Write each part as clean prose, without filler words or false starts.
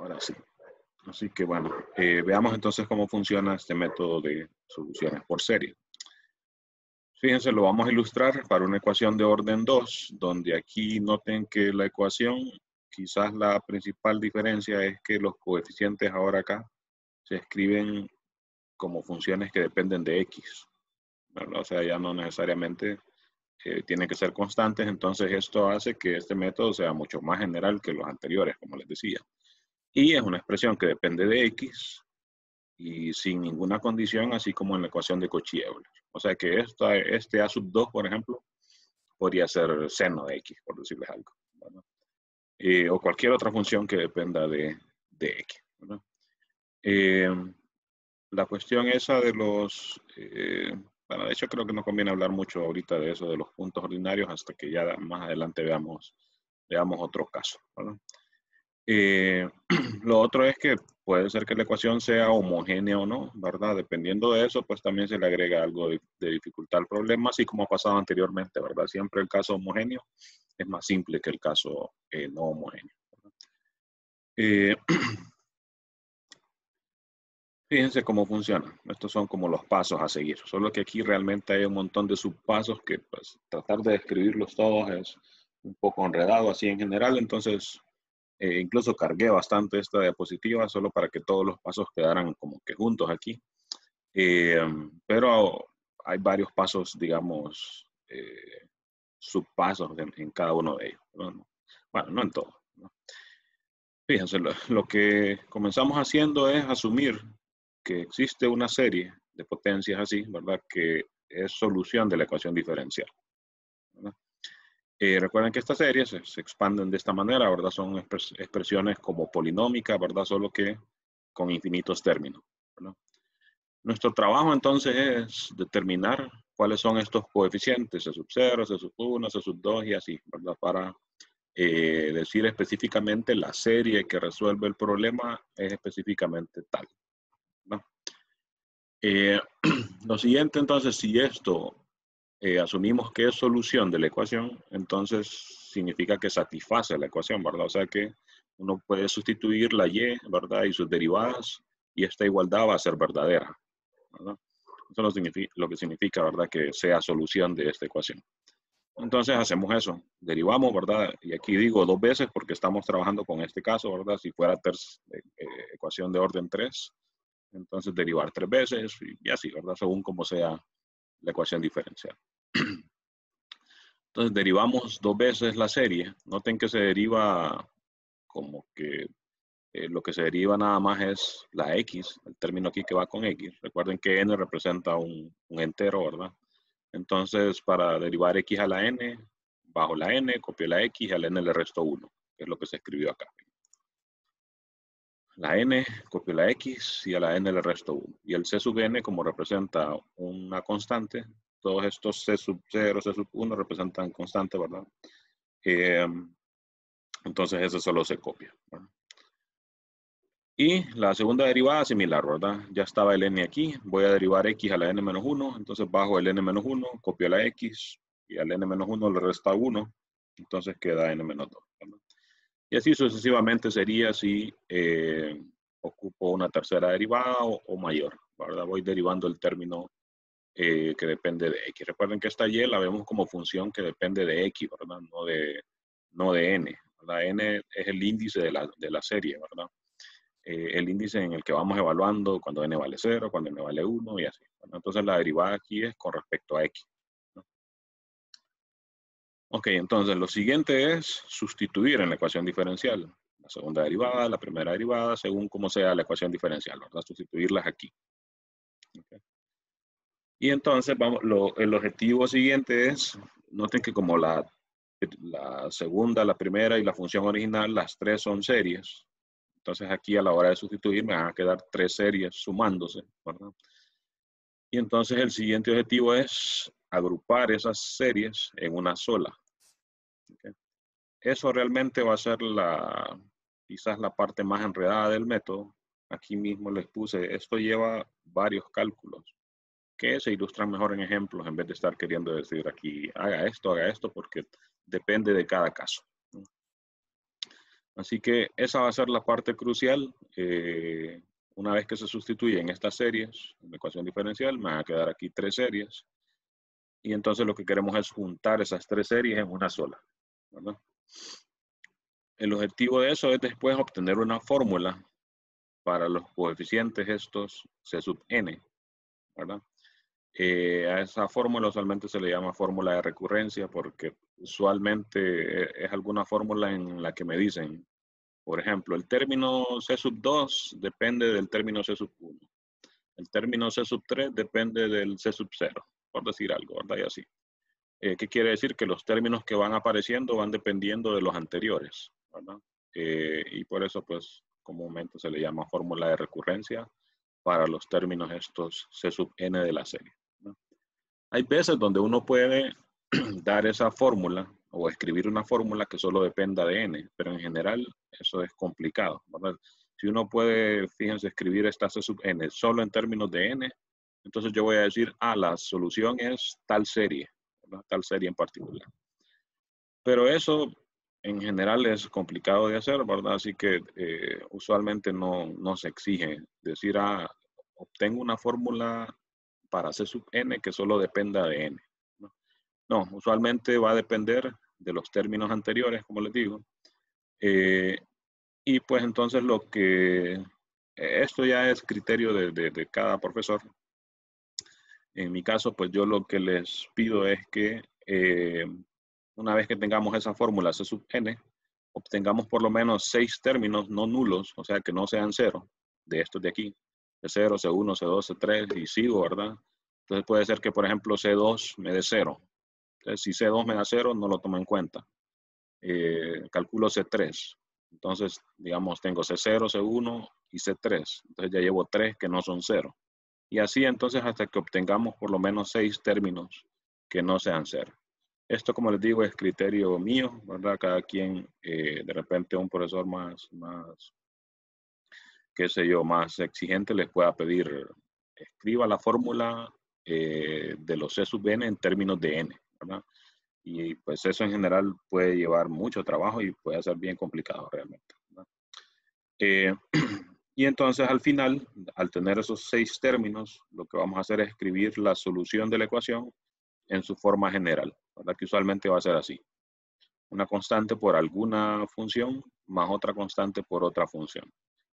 Ahora sí. Así que bueno, veamos entonces cómo funciona este método de soluciones por serie. Fíjense, lo vamos a ilustrar para una ecuación de orden 2, donde aquí noten que la ecuación, quizás la principal diferencia es que los coeficientes ahora acá se escriben como funciones que dependen de X, ¿verdad? O sea, ya no necesariamente tienen que ser constantes, entonces esto hace que este método sea mucho más general que los anteriores, como les decía. Y es una expresión que depende de X y sin ninguna condición, así como en la ecuación de Cauchy-Euler. O sea que este A sub 2, por ejemplo, podría ser seno de X, por decirles algo, ¿verdad? O cualquier otra función que dependa de X, ¿verdad? La cuestión esa de los, bueno, de hecho creo que no conviene hablar mucho ahorita de eso, de los puntos ordinarios, hasta que ya más adelante veamos otro caso, ¿verdad? Lo otro es que puede ser que la ecuación sea homogénea o no, ¿verdad? Dependiendo de eso, pues también se le agrega algo de dificultad al problema, así como ha pasado anteriormente, ¿verdad? Siempre el caso homogéneo es más simple que el caso no homogéneo, ¿verdad? Fíjense cómo funciona. Estos son como los pasos a seguir. Solo que aquí realmente hay un montón de subpasos que pues tratar de describirlos todos es un poco enredado así en general. Entonces, incluso cargué bastante esta diapositiva solo para que todos los pasos quedaran como que juntos aquí. Pero hay varios pasos, digamos, subpasos en cada uno de ellos, ¿no? Bueno, no en todos, ¿no? Fíjense, lo que comenzamos haciendo es asumir que existe una serie de potencias así, ¿verdad? Que es solución de la ecuación diferencial, ¿verdad? Recuerden que estas series se expanden de esta manera, ¿verdad? Son expresiones como polinómicas, ¿verdad? Solo que con infinitos términos, ¿verdad? Nuestro trabajo entonces es determinar cuáles son estos coeficientes, C sub 0, C sub 1, C sub 2 y así, ¿verdad? Para decir específicamente la serie que resuelve el problema es específicamente tal, ¿no? Lo siguiente entonces, si esto asumimos que es solución de la ecuación, entonces significa que satisface la ecuación, ¿verdad? O sea que uno puede sustituir la y, ¿verdad? Y sus derivadas, y esta igualdad va a ser verdadera, ¿verdad? Eso lo que significa, ¿verdad? Que sea solución de esta ecuación. Entonces hacemos eso, derivamos, ¿verdad? Y aquí digo dos veces porque estamos trabajando con este caso, ¿verdad? Si fuera ecuación de orden 3, entonces derivar 3 veces y así, ¿verdad? Según como sea la ecuación diferencial. Entonces derivamos 2 veces la serie. Noten que se deriva como que lo que se deriva nada más es la x, el término aquí que va con x. Recuerden que n representa un entero, ¿verdad? Entonces, para derivar x a la n, bajo la n, copio la x y al n le resto 1, que es lo que se escribió acá. La n, copio la x y a la n le resto 1. Y el c sub n, como representa una constante, todos estos c sub 0, c sub 1 representan constante, ¿verdad? Entonces, eso solo se copia, ¿verdad? Y la segunda derivada similar, ¿verdad? Ya estaba el n aquí, voy a derivar x a la n menos 1, entonces bajo el n menos 1, copio la x y al n menos 1 le resta 1, entonces queda n menos 2, ¿verdad? Y así sucesivamente sería si ocupo una tercera derivada o mayor, ¿verdad? Voy derivando el término que depende de x. Recuerden que esta y la vemos como función que depende de x, ¿verdad? No de n, ¿verdad? N es el índice de la serie, ¿verdad? El índice en el que vamos evaluando cuando n vale 0, cuando n vale 1 y así, ¿verdad? Entonces la derivada aquí es con respecto a x, ¿no? Ok, entonces lo siguiente es sustituir en la ecuación diferencial. La segunda derivada, la primera derivada, según como sea la ecuación diferencial, ¿verdad? Sustituirlas aquí. Okay. Y entonces el objetivo siguiente es, noten que como la segunda, la primera y la función original, las tres son series. Entonces aquí a la hora de sustituir me van a quedar 3 series sumándose, ¿verdad? Y entonces el siguiente objetivo es agrupar esas series en una sola. ¿Okay? Eso realmente va a ser quizás la parte más enredada del método. Aquí mismo les puse, esto lleva varios cálculos que se ilustran mejor en ejemplos en vez de estar queriendo decir aquí, haga esto, porque depende de cada caso. Así que esa va a ser la parte crucial. Una vez que se sustituyen estas series, en la ecuación diferencial, me van a quedar aquí 3 series. Y entonces lo que queremos es juntar esas 3 series en una sola, ¿verdad? El objetivo de eso es después obtener una fórmula para los coeficientes estos C sub n, ¿verdad? A esa fórmula usualmente se le llama fórmula de recurrencia porque usualmente es alguna fórmula en la que me dicen, por ejemplo, el término C sub 2 depende del término C sub 1. El término C sub 3 depende del C sub 0, por decir algo, ¿verdad? Y así. ¿Qué quiere decir? Que los términos que van apareciendo van dependiendo de los anteriores, ¿verdad? Y por eso, pues, comúnmente se le llama fórmula de recurrencia para los términos estos C sub n de la serie, ¿no? Hay veces donde uno puede dar esa fórmula o escribir una fórmula que solo dependa de n, pero en general eso es complicado, ¿verdad? Si uno puede, fíjense, escribir esta C sub n solo en términos de n, entonces yo voy a decir, la solución es tal serie, ¿verdad? Tal serie en particular. Pero eso en general es complicado de hacer, ¿verdad? Así que usualmente no se exige decir, obtengo una fórmula para C sub n que solo dependa de n, ¿no? No, usualmente va a depender de los términos anteriores, como les digo. Y pues entonces esto ya es criterio de cada profesor. En mi caso, pues yo lo que les pido es que una vez que tengamos esa fórmula C sub n, obtengamos por lo menos 6 términos no nulos, o sea que no sean 0, de estos de aquí, C0, C1, C2, C3 y sigo, ¿verdad? Entonces puede ser que, por ejemplo, C2 me dé 0. Entonces, si C2 me da 0, no lo tomo en cuenta. Calculo C3. Entonces, digamos, tengo C0, C1 y C3. Entonces ya llevo 3 que no son 0. Y así entonces hasta que obtengamos por lo menos 6 términos que no sean 0. Esto, como les digo, es criterio mío, ¿verdad? Cada quien, de repente un profesor más, qué sé yo, más exigente les pueda pedir, escriba la fórmula de los C sub n en términos de n, ¿verdad? Y pues eso en general puede llevar mucho trabajo y puede ser bien complicado realmente, ¿verdad? Y entonces al final, al tener esos 6 términos, lo que vamos a hacer es escribir la solución de la ecuación en su forma general, ¿verdad? Que usualmente va a ser así. Una constante por alguna función más otra constante por otra función.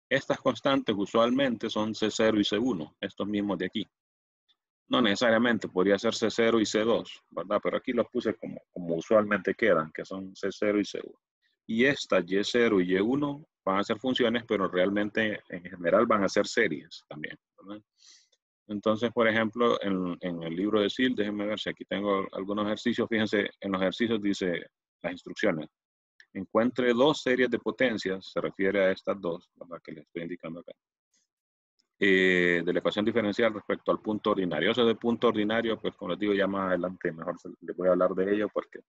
Estas constantes usualmente son C0 y C1, estos mismos de aquí. No necesariamente, podría ser C0 y C2, ¿verdad? Pero aquí los puse como usualmente quedan, que son C0 y C1. Y estas Y0 y Y1 van a ser funciones, pero realmente en general van a ser series también, ¿verdad? Entonces, por ejemplo, en el libro de SIL, déjenme ver si aquí tengo algunos ejercicios. Fíjense, en los ejercicios dice las instrucciones. Encuentre 2 series de potencias, se refiere a estas dos, ¿verdad? Que les estoy indicando acá. De la ecuación diferencial respecto al punto ordinario. Eso de punto ordinario, pues como les digo, ya más adelante mejor les voy a hablar de ello porque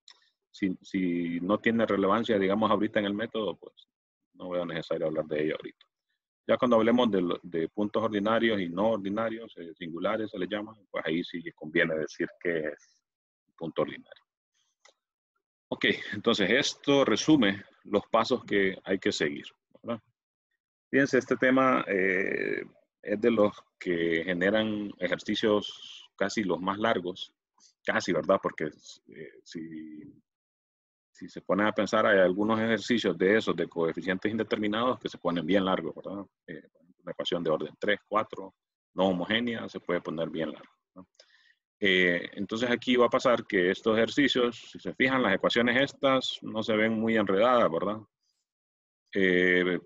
si no tiene relevancia, digamos, ahorita en el método, pues no veo necesario hablar de ello ahorita. Ya cuando hablemos de puntos ordinarios y no ordinarios, singulares se les llama, pues ahí sí conviene decir que es punto ordinario. Ok, entonces esto resume los pasos que hay que seguir, ¿verdad? Fíjense, este tema es de los que generan ejercicios casi los más largos, casi, ¿verdad? Porque si se ponen a pensar, hay algunos ejercicios de esos, de coeficientes indeterminados, que se ponen bien largos, ¿verdad? Una ecuación de orden 3, 4, no homogénea, se puede poner bien largo, ¿no? Entonces aquí va a pasar que estos ejercicios, si se fijan, las ecuaciones estas no se ven muy enredadas, ¿verdad?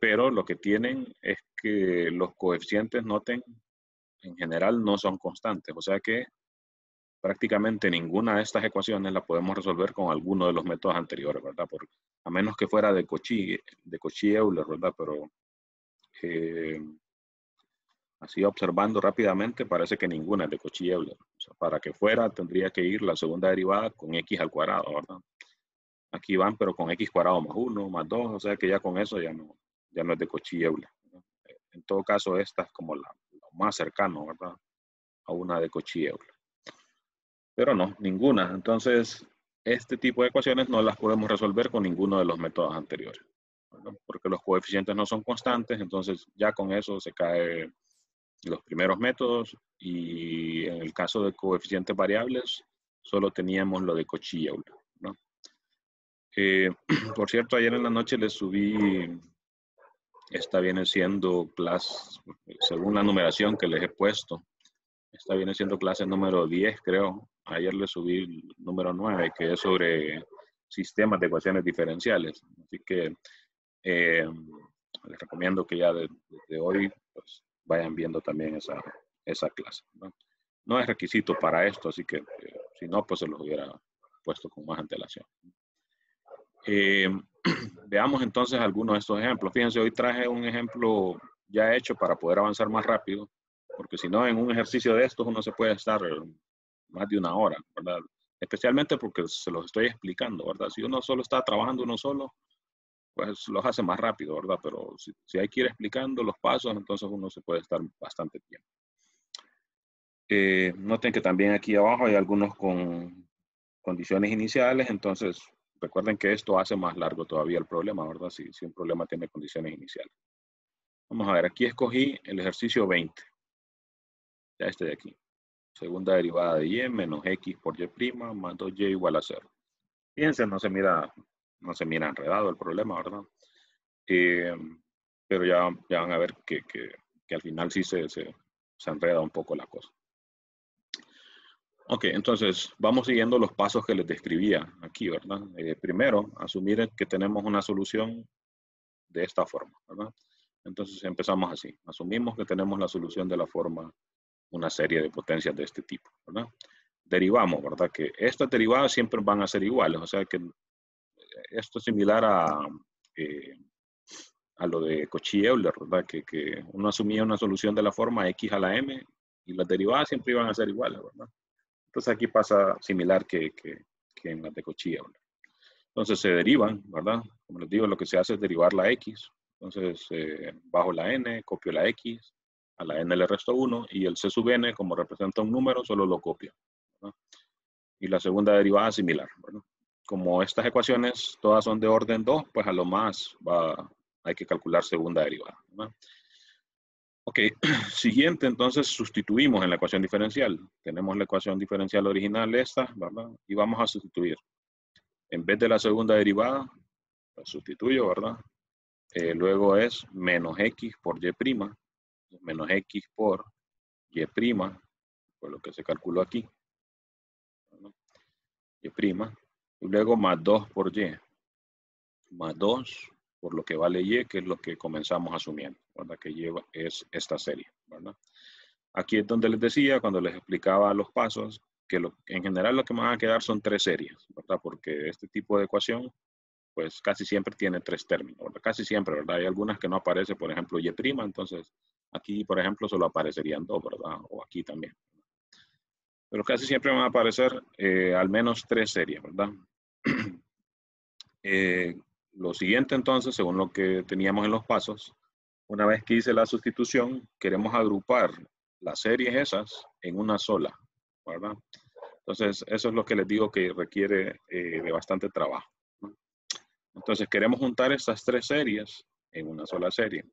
Pero lo que tienen es que los coeficientes, noten, en general no son constantes, o sea que prácticamente ninguna de estas ecuaciones la podemos resolver con alguno de los métodos anteriores, ¿verdad? A menos que fuera de Cauchy-Euler, ¿verdad? Pero así observando rápidamente, parece que ninguna es de Cauchy-Euler. O sea, para que fuera, tendría que ir la segunda derivada con x al cuadrado, ¿verdad? Aquí van, pero con x cuadrado más 1, más 2, o sea que ya con eso ya no es de Cauchy-Euler, ¿verdad? En todo caso, esta es como lo más cercano, ¿verdad? A una de Cauchy-Euler. Pero no, ninguna. Entonces, este tipo de ecuaciones no las podemos resolver con ninguno de los métodos anteriores. ¿verdad? Porque los coeficientes no son constantes, entonces ya con eso se caen los primeros métodos, y en el caso de coeficientes variables solo teníamos lo de Cauchy-Euler, ¿no? Por cierto, ayer en la noche les subí, esta viene siendo clase, según la numeración que les he puesto, esta viene siendo clase número 10, creo. Ayer les subí el número 9, que es sobre sistemas de ecuaciones diferenciales. Así que les recomiendo que ya desde hoy pues, vayan viendo también esa clase, ¿no? No es requisito para esto, así que si no, pues se los hubiera puesto con más antelación. Veamos entonces algunos de estos ejemplos. Fíjense, hoy traje un ejemplo ya hecho para poder avanzar más rápido, porque si no, en un ejercicio de estos uno se puede estar más de una hora, ¿verdad? Especialmente porque se los estoy explicando, ¿verdad? Si uno solo está trabajando uno solo, pues los hace más rápido, ¿verdad? Pero si hay que ir explicando los pasos, entonces uno se puede estar bastante tiempo. Noten que también aquí abajo hay algunos con condiciones iniciales, entonces recuerden que esto hace más largo todavía el problema, ¿verdad? Si un problema tiene condiciones iniciales. Vamos a ver, aquí escogí el ejercicio 20. Ya este de aquí. Segunda derivada de y menos x por y' más 2y igual a 0. Fíjense, no se mira enredado el problema, ¿verdad? Pero ya van a ver que al final sí se enreda un poco la cosa. Ok, entonces vamos siguiendo los pasos que les describía aquí, ¿verdad? Primero, asumir que tenemos una solución de esta forma, ¿verdad? Entonces empezamos así. Asumimos que tenemos la solución de la forma una serie de potencias de este tipo, ¿verdad? Derivamos, ¿verdad? Que estas derivadas siempre van a ser iguales, o sea que esto es similar a lo de Cauchy-Euler, ¿verdad? Que uno asumía una solución de la forma x a la m y las derivadas siempre iban a ser iguales, ¿verdad? Entonces aquí pasa similar que en las de Cauchy-Euler. Entonces se derivan, ¿verdad? Como les digo, lo que se hace es derivar la x. Entonces bajo la n, copio la x, a la n le resto 1 y el c sub n, como representa un número, solo lo copio, ¿verdad? Y la segunda derivada similar, ¿verdad? Como estas ecuaciones todas son de orden 2, pues a lo más hay que calcular segunda derivada, ¿verdad? Ok, siguiente, entonces sustituimos en la ecuación diferencial. Tenemos la ecuación diferencial original esta, ¿verdad? Y vamos a sustituir. En vez de la segunda derivada, la sustituyo, ¿verdad? Luego es menos x por y', menos x por y', por lo que se calculó aquí, ¿verdad? Y', y luego más 2 por y, más 2 por lo que vale y, que es lo que comenzamos asumiendo, ¿verdad? Que lleva es esta serie, ¿verdad? Aquí es donde les decía, cuando les explicaba los pasos, que en general lo que me van a quedar son 3 series, ¿verdad? Porque este tipo de ecuación, pues casi siempre tiene 3 términos, ¿verdad? Casi siempre, ¿verdad? Hay algunas que no aparece, por ejemplo, y', entonces aquí, por ejemplo, solo aparecerían 2, ¿verdad? O aquí también. Pero casi siempre van a aparecer al menos 3 series, ¿verdad? Lo siguiente entonces, según lo que teníamos en los pasos, una vez que hice la sustitución, queremos agrupar las series esas en una sola, ¿verdad? Entonces, eso es lo que les digo que requiere de bastante trabajo, ¿no? Entonces, queremos juntar estas 3 series en una sola serie.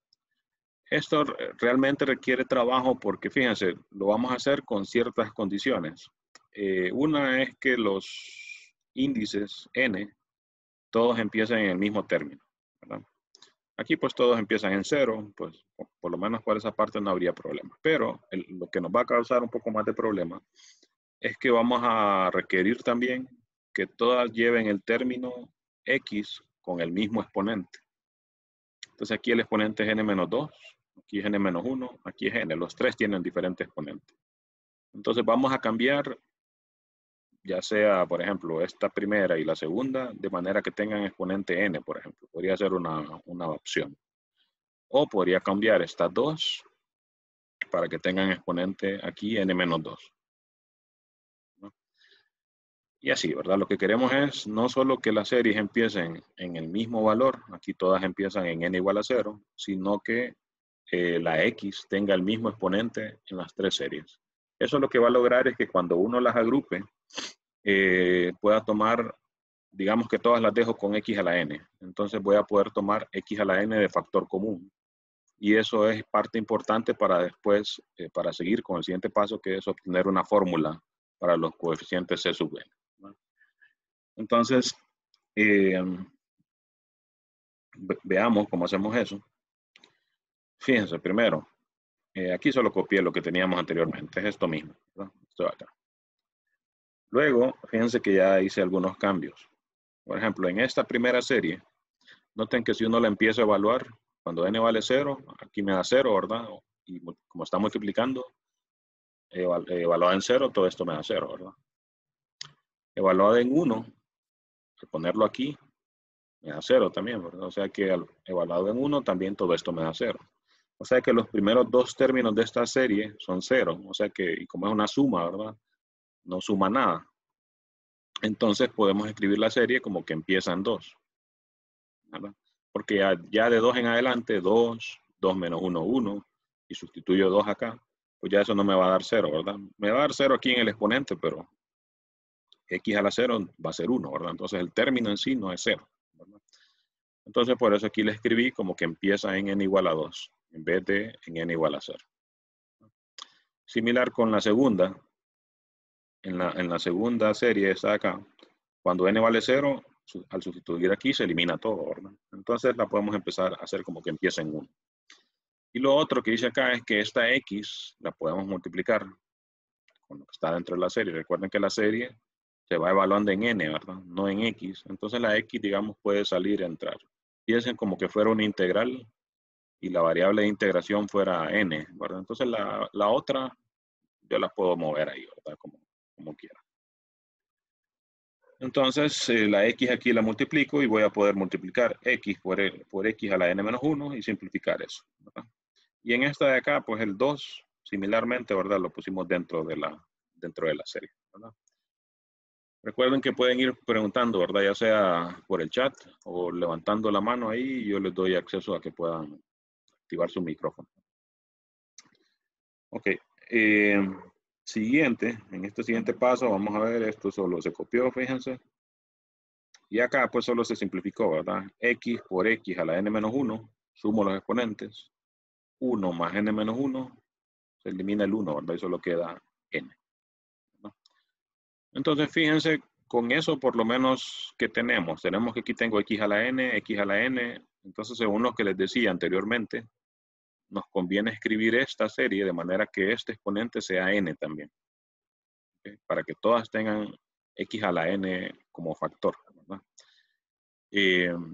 Esto realmente requiere trabajo porque, fíjense, lo vamos a hacer con ciertas condiciones. Una es que los índices n, todos empiezan en el mismo término, ¿verdad? Aquí pues todos empiezan en 0, pues por lo menos por esa parte no habría problema. Pero lo que nos va a causar un poco más de problema es que vamos a requerir también que todas lleven el término x con el mismo exponente. Entonces aquí el exponente es n-2, aquí es n-1, aquí es n. Los 3 tienen diferentes exponentes. Entonces vamos a cambiar, ya sea, por ejemplo, esta primera y la segunda, de manera que tengan exponente n, por ejemplo. Podría ser una opción. O podría cambiar estas dos para que tengan exponente aquí n-2. ¿No? Y así, ¿verdad? Lo que queremos es no solo que las series empiecen en el mismo valor, aquí todas empiezan en n igual a 0, sino que la x tenga el mismo exponente en las 3 series. Eso lo que va a lograr es que cuando uno las agrupe, pueda tomar digamos que todas las dejo con x a la n. Entonces voy a poder tomar x a la n de factor común. Y eso es parte importante para después, para seguir con el siguiente paso, que es obtener una fórmula para los coeficientes c sub n, ¿no? Entonces, veamos cómo hacemos eso. Fíjense, primero, aquí solo copié lo que teníamos anteriormente, es esto mismo, ¿no? Esto de acá. Luego, fíjense que ya hice algunos cambios. Por ejemplo, en esta primera serie, noten que si uno la empieza a evaluar, cuando n vale 0, aquí me da 0, ¿verdad? Y como está multiplicando, evaluada en 0, todo esto me da 0, ¿verdad? Evaluada en 1, al ponerlo aquí, me da 0 también, ¿verdad? O sea que evaluado en 1, también todo esto me da 0. O sea que los primeros dos términos de esta serie son 0. O sea que, y como es una suma, ¿verdad? No suma nada. Entonces podemos escribir la serie como que empieza en 2, ¿verdad? Porque ya de 2 en adelante, 2, 2 menos 1, 1, y sustituyo 2 acá, pues ya eso no me va a dar 0, ¿verdad? Me va a dar 0 aquí en el exponente, pero x a la 0 va a ser 1, ¿verdad? Entonces el término en sí no es 0, ¿verdad? Entonces por eso aquí le escribí como que empieza en n igual a 2, en vez de en n igual a 0. Similar con la segunda. En la segunda serie está acá. Cuando n vale 0, al sustituir aquí se elimina todo, ¿verdad? Entonces la podemos empezar a hacer como que empieza en 1. Y lo otro que dice acá es que esta x la podemos multiplicar con lo que está dentro de la serie. Recuerden que la serie se va evaluando en n, ¿verdad? No en x. Entonces la x, digamos, puede salir, entrar. Piensen como que fuera una integral y la variable de integración fuera n, ¿verdad? Entonces la otra yo la puedo mover ahí, ¿verdad? Como quiera. Entonces la x aquí la multiplico y voy a poder multiplicar x por x a la n menos 1 y simplificar eso, ¿verdad? Y en esta de acá, pues el 2, similarmente, ¿verdad? Lo pusimos dentro de la serie, ¿verdad? Recuerden que pueden ir preguntando, ¿verdad? Ya sea por el chat o levantando la mano ahí, y yo les doy acceso a que puedan activar su micrófono. Ok. Siguiente, en este siguiente paso, vamos a ver, esto solo se copió, fíjense. Y acá pues solo se simplificó, ¿verdad? X por x a la n menos 1, sumo los exponentes. 1 más n menos 1, se elimina el 1, ¿verdad? Y solo queda n, ¿no? Entonces, fíjense, con eso por lo menos que tenemos. Tenemos que aquí tengo x a la n, x a la n. Entonces, según lo que les decía anteriormente, nos conviene escribir esta serie de manera que este exponente sea n también, ¿okay? Para que todas tengan x a la n como factor, ¿verdad?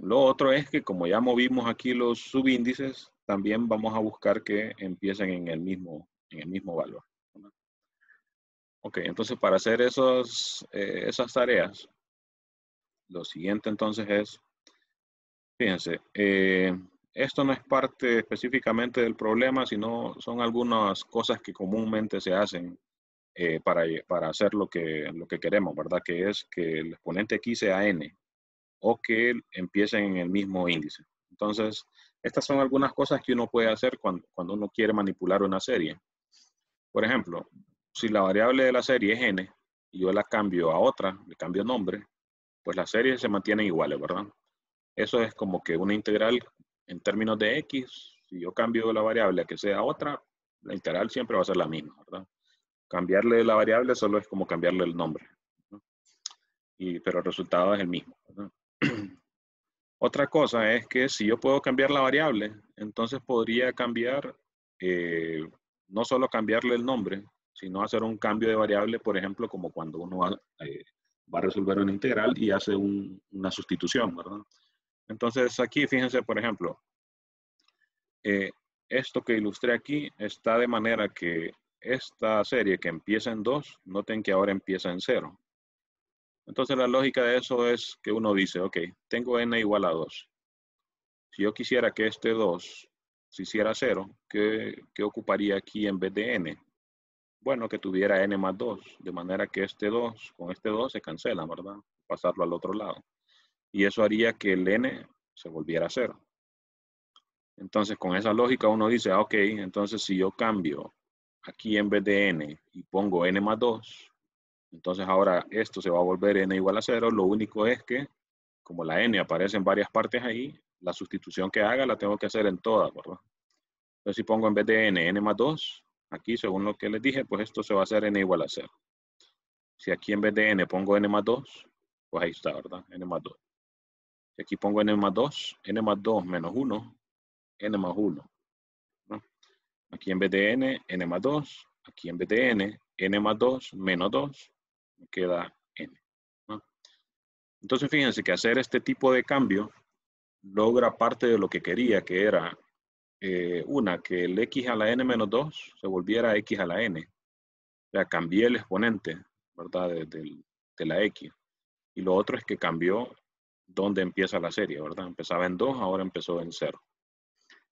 Lo otro es que como ya movimos aquí los subíndices, también vamos a buscar que empiecen en el mismo valor, ¿verdad? Ok, entonces para hacer esas tareas, lo siguiente entonces es, fíjense, esto no es parte específicamente del problema, sino son algunas cosas que comúnmente se hacen para hacer lo que queremos, ¿verdad? Que es que el exponente aquí sea n o que empiecen en el mismo índice. Entonces, estas son algunas cosas que uno puede hacer cuando uno quiere manipular una serie. Por ejemplo, si la variable de la serie es n y yo la cambio a otra, le cambio nombre, pues las series se mantienen iguales, ¿verdad? Eso es como que una integral en términos de x. Si yo cambio la variable a que sea otra, la integral siempre va a ser la misma, ¿verdad? Cambiarle la variable solo es como cambiarle el nombre, ¿no? Pero el resultado es el mismo, ¿verdad? Otra cosa es que si yo puedo cambiar la variable, entonces podría cambiar, no solo cambiarle el nombre, sino hacer un cambio de variable, por ejemplo, como cuando uno va a resolver una integral y hace una sustitución, ¿verdad? Entonces aquí, fíjense, por ejemplo, esto que ilustré aquí está de manera que esta serie que empieza en 2, noten que ahora empieza en 0. Entonces la lógica de eso es que uno dice, ok, tengo n igual a 2. Si yo quisiera que este 2 se hiciera 0, ¿qué ocuparía aquí en vez de n? Bueno, que tuviera n más 2, de manera que este 2 con este 2 se cancela, ¿verdad? Pasarlo al otro lado. Y eso haría que el n se volviera 0. Entonces, con esa lógica uno dice, ok, entonces si yo cambio aquí en vez de n y pongo n más 2, Entonces ahora esto se va a volver n igual a 0. Lo único es que, como la n aparece en varias partes ahí, la sustitución que haga la tengo que hacer en todas, ¿verdad? Entonces si pongo en vez de n más 2, aquí según lo que les dije, pues esto se va a hacer n igual a 0. Si aquí en vez de n pongo n más 2, pues ahí está, ¿verdad? N más 2. Si aquí pongo n más 2, n más 2 menos 1, n más 1. ¿No? Aquí en vez de n más 2. Aquí en vez de n más 2 menos 2, me queda n. ¿No? Entonces fíjense que hacer este tipo de cambio logra parte de lo que quería, que era que el x a la n menos 2 se volviera x a la n. O sea, cambié el exponente, ¿verdad? De la x. Y lo otro es que cambió dónde empieza la serie, ¿verdad? Empezaba en 2, ahora empezó en 0.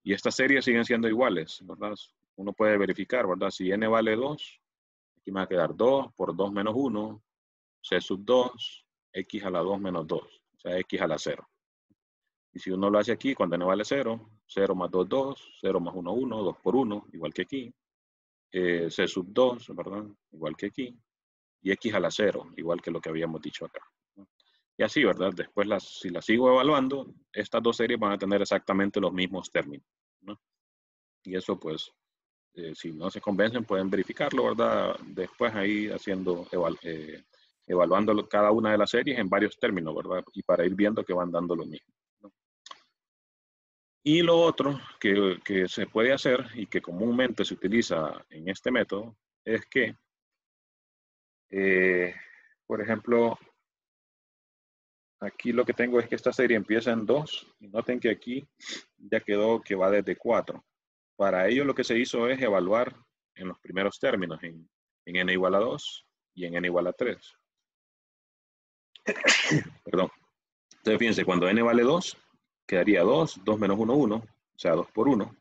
Y estas series siguen siendo iguales, ¿verdad? Uno puede verificar, ¿verdad? Si n vale 2, aquí me va a quedar 2 por 2 menos 1, c sub 2, x a la 2 menos 2, o sea, x a la 0. Y si uno lo hace aquí, cuando n vale 0, 0 más 2, 2, 0 más 1, 1, 2 por 1, igual que aquí. C sub 2, ¿verdad? Igual que aquí. Y x a la 0, igual que lo que habíamos dicho acá. Y así, ¿verdad? Después, si las sigo evaluando, estas dos series van a tener exactamente los mismos términos, ¿no? Y eso, pues, si no se convencen, pueden verificarlo, ¿verdad? Después ahí evaluando cada una de las series en varios términos, ¿verdad? Y para ir viendo que van dando lo mismo, ¿no? Y lo otro que se puede hacer y que comúnmente se utiliza en este método es que, por ejemplo, aquí lo que tengo es que esta serie empieza en 2 y noten que aquí ya quedó que va desde 4. Para ello lo que se hizo es evaluar en los primeros términos, en n igual a 2 y en n igual a 3. Perdón. Entonces fíjense, cuando n vale 2, quedaría 2, 2 menos 1, 1, o sea, 2 por 1.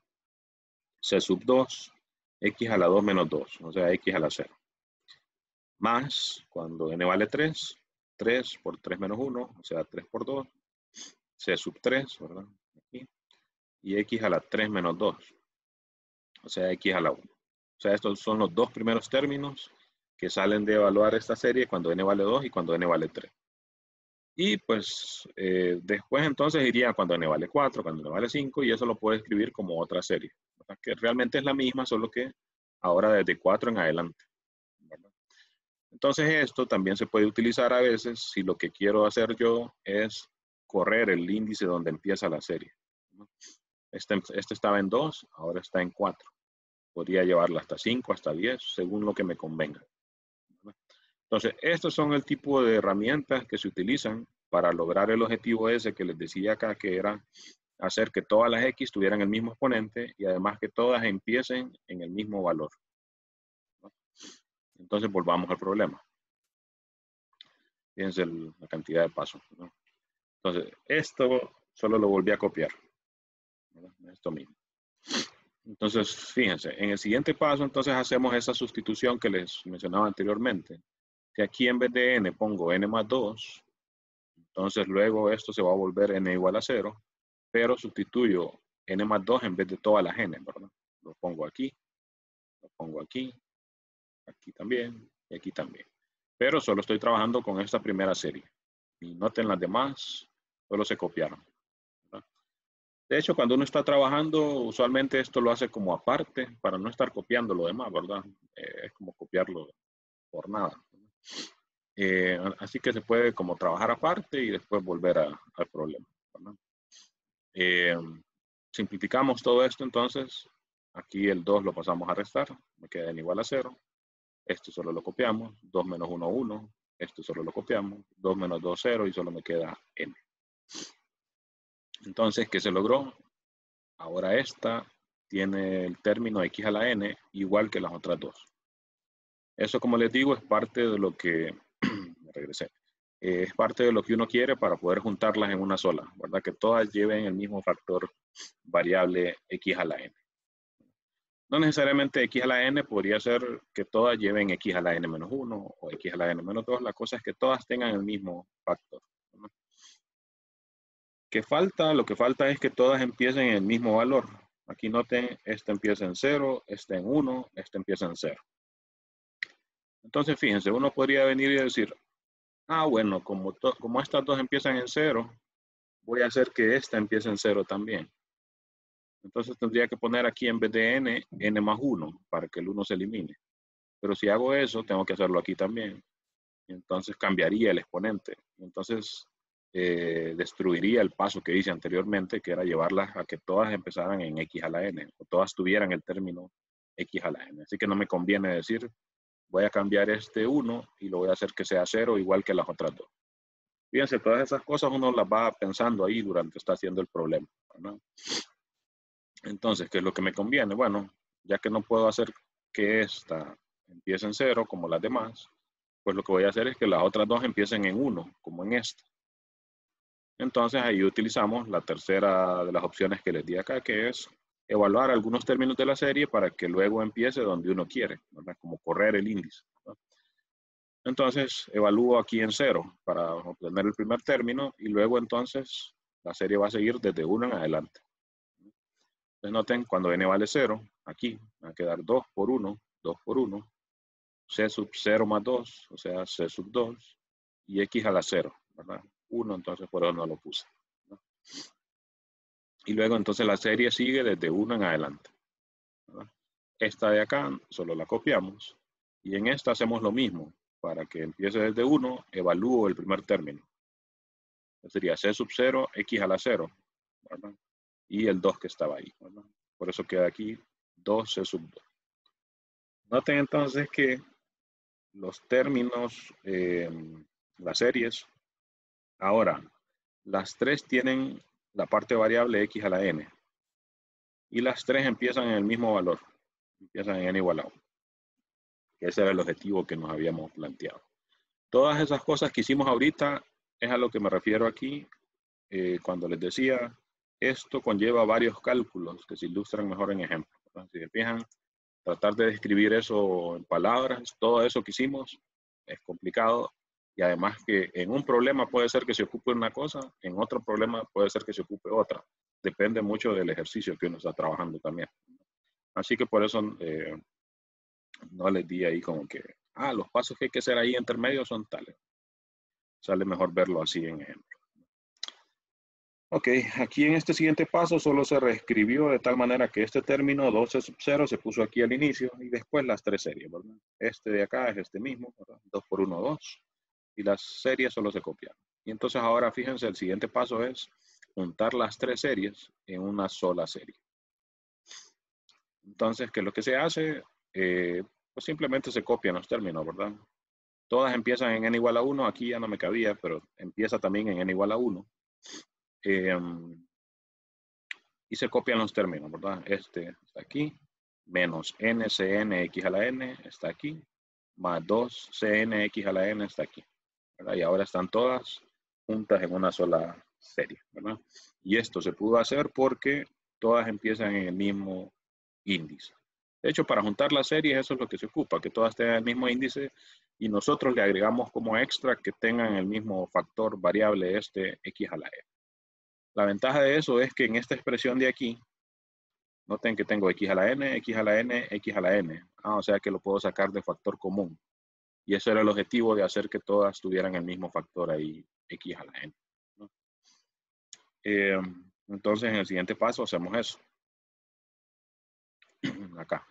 C sub 2, x a la 2 menos 2, o sea, x a la 0. Más, cuando n vale 3, 3 por 3 menos 1, o sea, 3 por 2, c sub 3, ¿verdad? Aquí. Y x a la 3 menos 2, o sea, x a la 1. O sea, estos son los dos primeros términos que salen de evaluar esta serie cuando n vale 2 y cuando n vale 3. Y pues después entonces iría cuando n vale 4, cuando n vale 5, y eso lo puedo escribir como otra serie, ¿verdad? Que realmente es la misma, solo que ahora desde 4 en adelante, ¿verdad? Entonces esto también se puede utilizar a veces si lo que quiero hacer yo es correr el índice donde empieza la serie, ¿no? Este estaba en 2, ahora está en 4. Podría llevarla hasta 5, hasta 10, según lo que me convenga, ¿verdad? Entonces, estos son el tipo de herramientas que se utilizan para lograr el objetivo ese que les decía acá, que era hacer que todas las X tuvieran el mismo exponente y además que todas empiecen en el mismo valor, ¿no? Entonces, volvamos al problema. Fíjense la cantidad de pasos, ¿no? Entonces, esto solo lo volví a copiar, ¿verdad? Esto mismo. Entonces, fíjense, en el siguiente paso, entonces hacemos esa sustitución que les mencionaba anteriormente. Que aquí en vez de n pongo n más 2, entonces luego esto se va a volver n igual a 0, pero sustituyo n más 2 en vez de todas las n, ¿verdad? Lo pongo aquí también y aquí también. Pero solo estoy trabajando con esta primera serie. Y noten las demás, solo se copiaron, ¿verdad? De hecho, cuando uno está trabajando, usualmente esto lo hace como aparte para no estar copiando lo demás, ¿verdad? Es como copiarlo por nada. Así que se puede como trabajar aparte y después volver al problema, ¿verdad? Simplificamos todo esto entonces. Aquí el 2 lo pasamos a restar, me queda n igual a 0. Esto solo lo copiamos, 2 menos 1, 1. Esto solo lo copiamos, 2 menos 2, 0 y solo me queda n. Entonces, ¿qué se logró? Ahora esta tiene el término x a la n igual que las otras dos. Eso, como les digo, es parte de lo que, me regresé, es parte de lo que uno quiere para poder juntarlas en una sola, ¿verdad? Que todas lleven el mismo factor variable x a la n. No necesariamente x a la n, podría ser que todas lleven x a la n menos 1 o x a la n menos 2. La cosa es que todas tengan el mismo factor, ¿no? ¿Qué falta? Lo que falta es que todas empiecen en el mismo valor. Aquí noten, este empieza en 0, este en 1, este empieza en 0. Entonces, fíjense, uno podría venir y decir, ah, bueno, como estas dos empiezan en 0, voy a hacer que esta empiece en 0 también. Entonces tendría que poner aquí en vez de n más 1 para que el 1 se elimine. Pero si hago eso, tengo que hacerlo aquí también. Entonces cambiaría el exponente. Entonces destruiría el paso que hice anteriormente, que era llevarlas a que todas empezaran en x a la n, o todas tuvieran el término x a la n. Así que no me conviene decir, voy a cambiar este 1 y lo voy a hacer que sea 0 igual que las otras dos. Fíjense, todas esas cosas uno las va pensando ahí durante está haciendo el problema, ¿verdad? Entonces, ¿qué es lo que me conviene? Bueno, ya que no puedo hacer que esta empiece en 0 como las demás, pues lo que voy a hacer es que las otras dos empiecen en 1, como en esta. Entonces ahí utilizamos la tercera de las opciones que les di acá, que es evaluar algunos términos de la serie para que luego empiece donde uno quiere, ¿verdad? Como correr el índice, ¿verdad? Entonces evalúo aquí en 0 para obtener el primer término y luego entonces la serie va a seguir desde 1 en adelante. Entonces noten, cuando n vale 0, aquí va a quedar 2 por 1, 2 por 1, c sub 0 más 2, o sea, c sub 2, y x a la 0, ¿verdad? 1, entonces por eso no lo puse, ¿no? Y luego entonces la serie sigue desde 1 en adelante, ¿verdad? Esta de acá solo la copiamos, y en esta hacemos lo mismo. Para que empiece desde 1, evalúo el primer término. Sería c sub 0, x a la 0, ¿verdad? Y el 2 que estaba ahí, ¿verdad? Por eso queda aquí 2c sub 2. Noten entonces que los términos, las series, ahora, las tres tienen la parte variable x a la n. Y las tres empiezan en el mismo valor. Empiezan en n igual a 1. Ese era el objetivo que nos habíamos planteado. Todas esas cosas que hicimos ahorita es a lo que me refiero aquí cuando les decía, esto conlleva varios cálculos que se ilustran mejor en ejemplos. Si se fijan, tratar de describir eso en palabras, todo eso que hicimos es complicado y además que en un problema puede ser que se ocupe una cosa, en otro problema puede ser que se ocupe otra. Depende mucho del ejercicio que uno está trabajando también. Así que por eso no les di ahí como que, los pasos que hay que hacer ahí intermedios son tales. Sale mejor verlo así en ejemplo. Ok, aquí en este siguiente paso solo se reescribió de tal manera que este término 12 sub 0 se puso aquí al inicio y después las tres series, ¿verdad? Este de acá es este mismo, ¿verdad? 2 por 1, 2. Y las series solo se copian. Y entonces ahora fíjense, el siguiente paso es juntar las tres series en una sola serie. Entonces, ¿qué es lo que se hace? Pues simplemente se copian los términos, ¿verdad? Todas empiezan en n igual a 1, aquí ya no me cabía, pero empieza también en n igual a 1. Y se copian los términos, ¿verdad? Este está aquí, menos ncnx a la n está aquí, más 2cnx a la n está aquí, ¿verdad? Y ahora están todas juntas en una sola serie, ¿verdad? Y esto se pudo hacer porque todas empiezan en el mismo índice. De hecho, para juntar las series, eso es lo que se ocupa, que todas tengan el mismo índice y nosotros le agregamos como extra que tengan el mismo factor variable este x a la n. La ventaja de eso es que en esta expresión de aquí, noten que tengo x a la n, x a la n, x a la n. O sea que lo puedo sacar de factor común. Y eso era el objetivo de hacer que todas tuvieran el mismo factor ahí, x a la n, ¿no? Entonces, en el siguiente paso hacemos eso. Acá.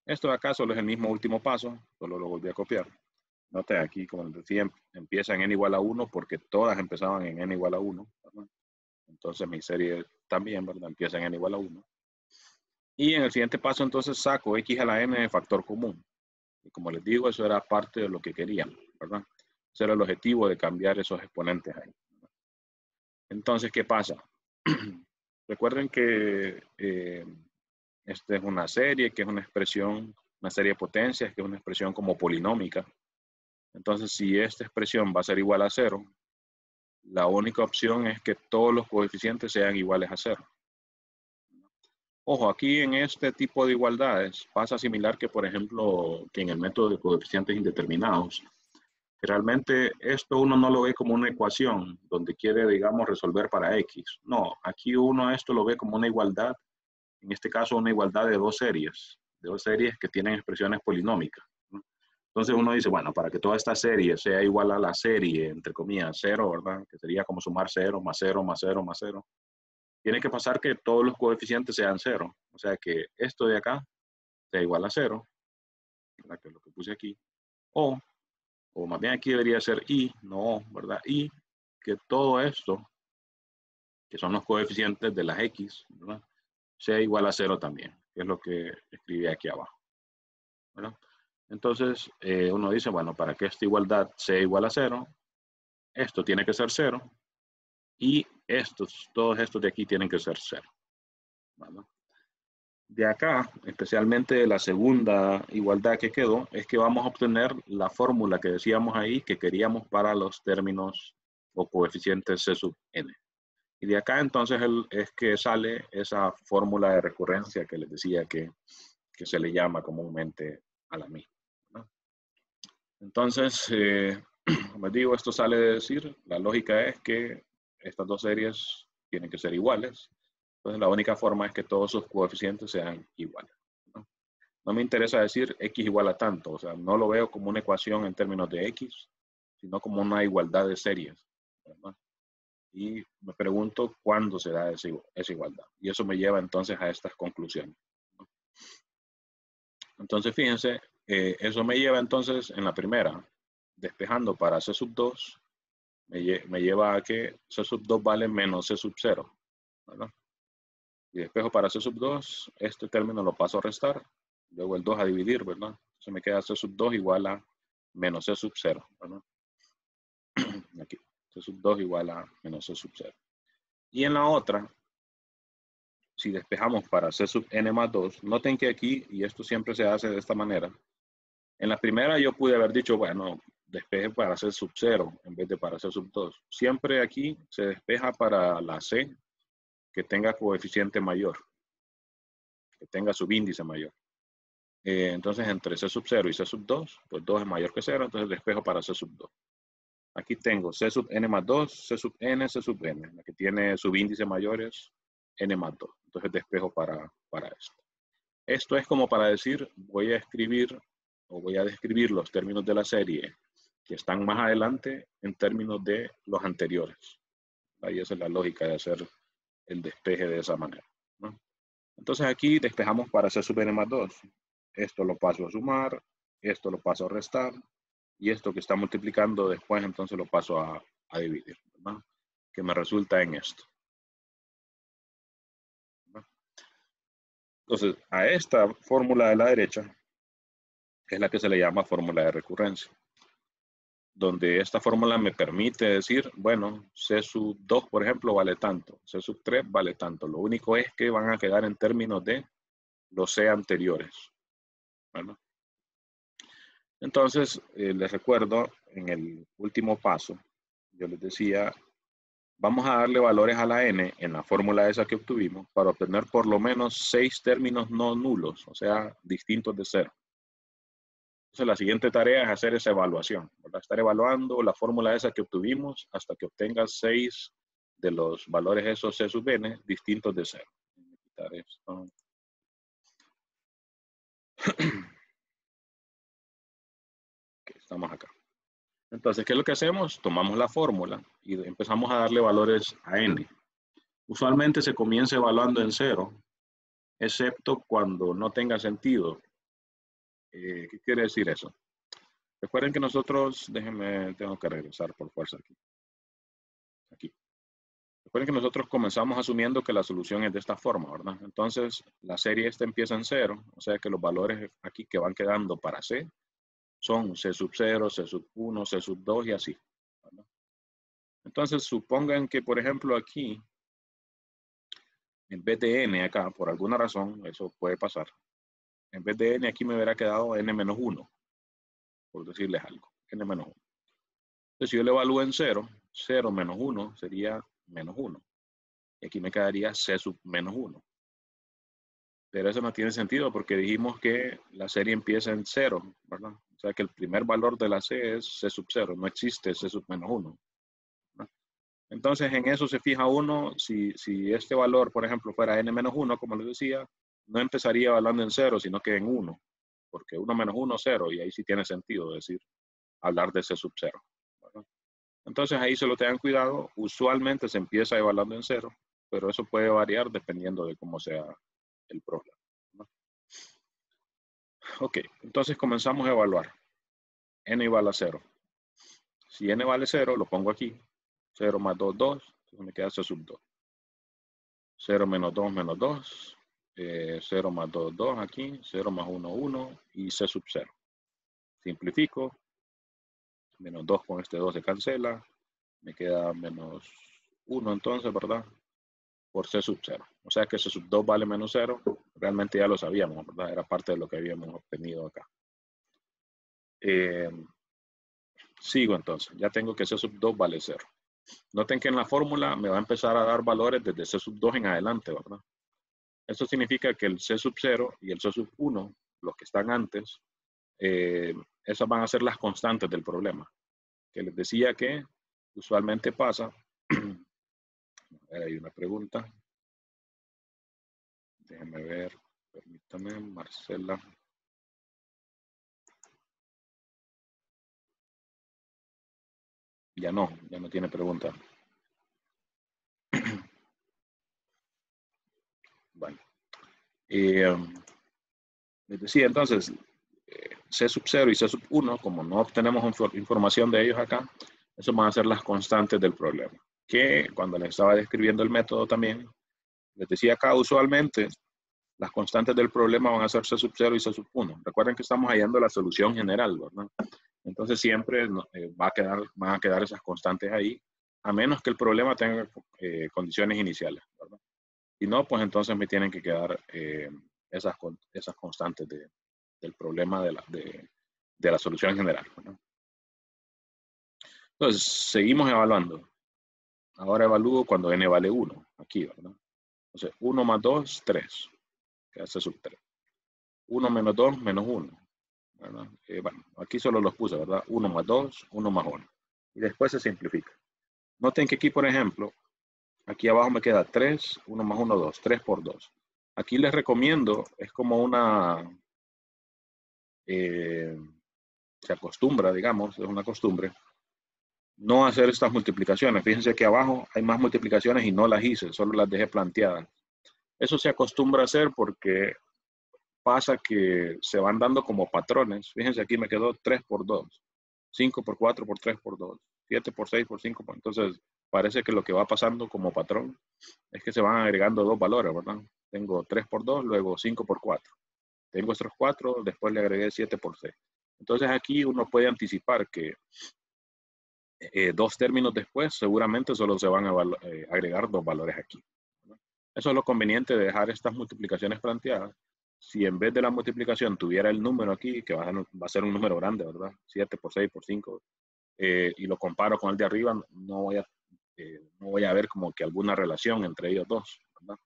Esto de acá solo es el mismo último paso, solo lo volví a copiar. Noten aquí, como les decía, empieza en n igual a 1 porque todas empezaban en n igual a 1, ¿verdad? Entonces mi serie también, ¿verdad? Empieza en n igual a 1. Y en el siguiente paso entonces saco x a la n de factor común. Y como les digo, eso era parte de lo que querían, ¿verdad? Ese era el objetivo de cambiar esos exponentes ahí. Entonces, ¿qué pasa? Recuerden que esta es una serie, que es una expresión, una serie de potencias, que es una expresión como polinómica. Entonces, si esta expresión va a ser igual a 0, la única opción es que todos los coeficientes sean iguales a 0. Ojo, aquí en este tipo de igualdades pasa similar que, por ejemplo, que en el método de coeficientes indeterminados. Realmente esto uno no lo ve como una ecuación donde quiere, digamos, resolver para X. No, aquí uno esto lo ve como una igualdad, en este caso una igualdad de dos series que tienen expresiones polinómicas, ¿no? Entonces uno dice, bueno, para que toda esta serie sea igual a la serie, entre comillas, 0, ¿verdad? Que sería como sumar 0 más 0 más 0 más 0. Tiene que pasar que todos los coeficientes sean 0. O sea que esto de acá sea igual a 0, ¿verdad? Que es lo que puse aquí. O más bien aquí debería ser y, no, ¿verdad? Y que todo esto, que son los coeficientes de las x, ¿verdad? Sea igual a 0 también, que es lo que escribí aquí abajo, ¿verdad? Entonces, uno dice, bueno, para que esta igualdad sea igual a 0, esto tiene que ser 0 y todos estos de aquí tienen que ser 0, ¿verdad? De acá, especialmente la segunda igualdad que quedó, es que vamos a obtener la fórmula que decíamos ahí que queríamos para los términos o coeficientes C sub n. Y de acá entonces es que sale esa fórmula de recurrencia que les decía que se le llama comúnmente a la misma, ¿no? Entonces, como digo, esto sale de decir, la lógica es que estas dos series tienen que ser iguales. Entonces, la única forma es que todos sus coeficientes sean iguales, ¿no? No me interesa decir x igual a tanto, o sea, no lo veo como una ecuación en términos de x, sino como una igualdad de series, ¿verdad? Y me pregunto cuándo se da esa igualdad. Y eso me lleva entonces a estas conclusiones, ¿no? Entonces, fíjense, eso me lleva entonces en la primera, despejando para C sub 2, me lleva a que C sub 2 vale menos C sub 0, ¿verdad? Y despejo para C sub 2, este término lo paso a restar, luego el 2 a dividir, ¿verdad? Se me queda C sub 2 igual a menos C sub 0, ¿verdad? Aquí, C sub 2 igual a menos C sub 0. Y en la otra, si despejamos para C sub n más 2, noten que aquí, y esto siempre se hace de esta manera, en la primera yo pude haber dicho, bueno, despeje para C sub 0 en vez de para C sub 2. Siempre aquí se despeja para la C que tenga coeficiente mayor, que tenga subíndice mayor. Entonces, entre C sub 0 y C sub 2, pues 2 es mayor que 0, entonces despejo para C sub 2. Aquí tengo C sub n más 2, C sub n, C sub n. La que tiene subíndice mayor es n más 2. Entonces despejo para esto. Esto es como para decir, voy a escribir o voy a describir los términos de la serie que están más adelante en términos de los anteriores. Ahí esa es la lógica de hacer el despeje de esa manera, ¿no? Entonces aquí despejamos para C sub n más 2. Esto lo paso a sumar, esto lo paso a restar, y esto que está multiplicando después entonces lo paso a dividir, ¿verdad? Que me resulta en esto, ¿verdad? Entonces, a esta fórmula de la derecha es la que se le llama fórmula de recurrencia, donde esta fórmula me permite decir, bueno, C sub 2, por ejemplo, vale tanto, C sub 3 vale tanto. Lo único es que van a quedar en términos de los C anteriores, ¿verdad? Entonces, les recuerdo, en el último paso, yo les decía, vamos a darle valores a la n en la fórmula esa que obtuvimos para obtener por lo menos 6 términos no nulos, o sea, distintos de 0. Entonces, la siguiente tarea es hacer esa evaluación, ¿verdad? Estar evaluando la fórmula esa que obtuvimos hasta que obtengas 6 de los valores esos C sub n distintos de 0. Voy a quitar esto. Okay, estamos acá. Entonces, ¿qué es lo que hacemos? Tomamos la fórmula y empezamos a darle valores a n. Usualmente se comienza evaluando en 0, excepto cuando no tenga sentido. ¿Qué quiere decir eso? Recuerden que nosotros, tengo que regresar por fuerza aquí. Recuerden que nosotros comenzamos asumiendo que la solución es de esta forma, ¿verdad? Entonces, la serie esta empieza en 0, o sea que los valores aquí que van quedando para C son C sub 0, C sub 1, C sub 2 y así, ¿verdad? Entonces, supongan que, por ejemplo, aquí, en vez de n acá, por alguna razón, eso puede pasar, en vez de n aquí me hubiera quedado n menos 1, por decirles algo, n menos 1. Entonces, si yo le evalúo en 0, 0 menos 1 sería menos 1. Y aquí me quedaría C sub menos 1. Pero eso no tiene sentido porque dijimos que la serie empieza en 0, ¿verdad? O sea que el primer valor de la C es C sub 0, no existe C sub menos 1, ¿verdad? Entonces en eso se fija uno, si este valor, por ejemplo, fuera n menos 1, como les decía, no empezaría evaluando en 0, sino que en 1, porque 1 menos 1, 0, y ahí sí tiene sentido decir, hablar de C sub 0. ¿Verdad? Entonces ahí solo tengan cuidado, usualmente se empieza evaluando en 0, pero eso puede variar dependiendo de cómo sea el problema, ¿no? Ok, entonces comenzamos a evaluar. N igual a 0. Si N vale 0, lo pongo aquí. 0 más 2, 2. Entonces me queda C sub 2. 0 menos 2, menos 2. 0 más 2, 2 aquí. 0 más 1, 1. Y C sub 0. Simplifico. Menos 2 con este 2 se cancela. Me queda menos 1 entonces, ¿verdad? Por C sub 0. O sea que C sub 2 vale menos 0. Realmente ya lo sabíamos, ¿verdad? Era parte de lo que habíamos obtenido acá. Sigo entonces. Ya tengo que C sub 2 vale 0. Noten que en la fórmula me va a empezar a dar valores desde C sub 2 en adelante, ¿verdad? Eso significa que el C sub 0 y el C sub 1, los que están antes, esas van a ser las constantes del problema. Que les decía que usualmente pasa. Hay una pregunta. Déjenme ver. Permítame, Marcela. Ya no tiene pregunta. Bueno. Les decía entonces, C sub 0 y C sub 1, como no obtenemos información de ellos acá, eso van a ser las constantes del problema. Que cuando les estaba describiendo el método también, les decía acá usualmente, las constantes del problema van a ser C sub 0 y C sub 1. Recuerden que estamos hallando la solución general, ¿verdad? Entonces siempre van a quedar esas constantes ahí, a menos que el problema tenga condiciones iniciales, ¿verdad? Si no, pues entonces me tienen que quedar esas constantes del problema de la solución general, ¿verdad? Entonces, seguimos evaluando. Ahora evalúo cuando n vale 1, aquí, ¿verdad? Entonces, 1 más 2, 3, que hace sub 3. 1 menos 2, menos 1. ¿Verdad? Bueno, aquí solo los puse, ¿verdad? 1 más 2, 1 más 1. Y después se simplifica. Noten que aquí, por ejemplo, aquí abajo me queda 3, 1 más 1, 2, 3 por 2. Aquí les recomiendo, es como una, se acostumbra, digamos, es una costumbre, no hacer estas multiplicaciones. Fíjense que abajo hay más multiplicaciones y no las hice, solo las dejé planteadas. Eso se acostumbra a hacer porque pasa que se van dando como patrones. Fíjense, aquí me quedó 3 por 2, 5 por 4 por 3 por 2, 7 por 6 por 5 por... Entonces, parece que lo que va pasando como patrón es que se van agregando dos valores, ¿verdad? Tengo 3 por 2, luego 5 por 4. Tengo estos 4, después le agregué 7 por 6. Entonces aquí uno puede anticipar que dos términos después seguramente solo se van a agregar dos valores aquí, ¿no? Eso es lo conveniente de dejar estas multiplicaciones planteadas. Si en vez de la multiplicación tuviera el número aquí, que va a ser un número grande, ¿verdad? 7 por 6 por 5, y lo comparo con el de arriba, no voy a ver como que alguna relación entre ellos dos, ¿verdad?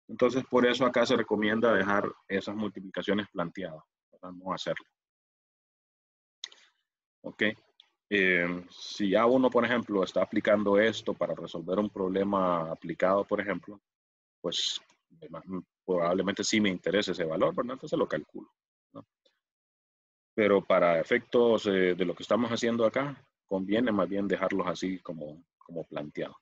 Entonces, por eso acá se recomienda dejar esas multiplicaciones planteadas, ¿verdad? No hacerlo. ¿Ok? Si ya uno, por ejemplo, está aplicando esto para resolver un problema aplicado, por ejemplo, pues probablemente sí me interese ese valor, ¿verdad? Entonces lo calculo, ¿no? Pero para efectos de lo que estamos haciendo acá, conviene más bien dejarlos así como planteado.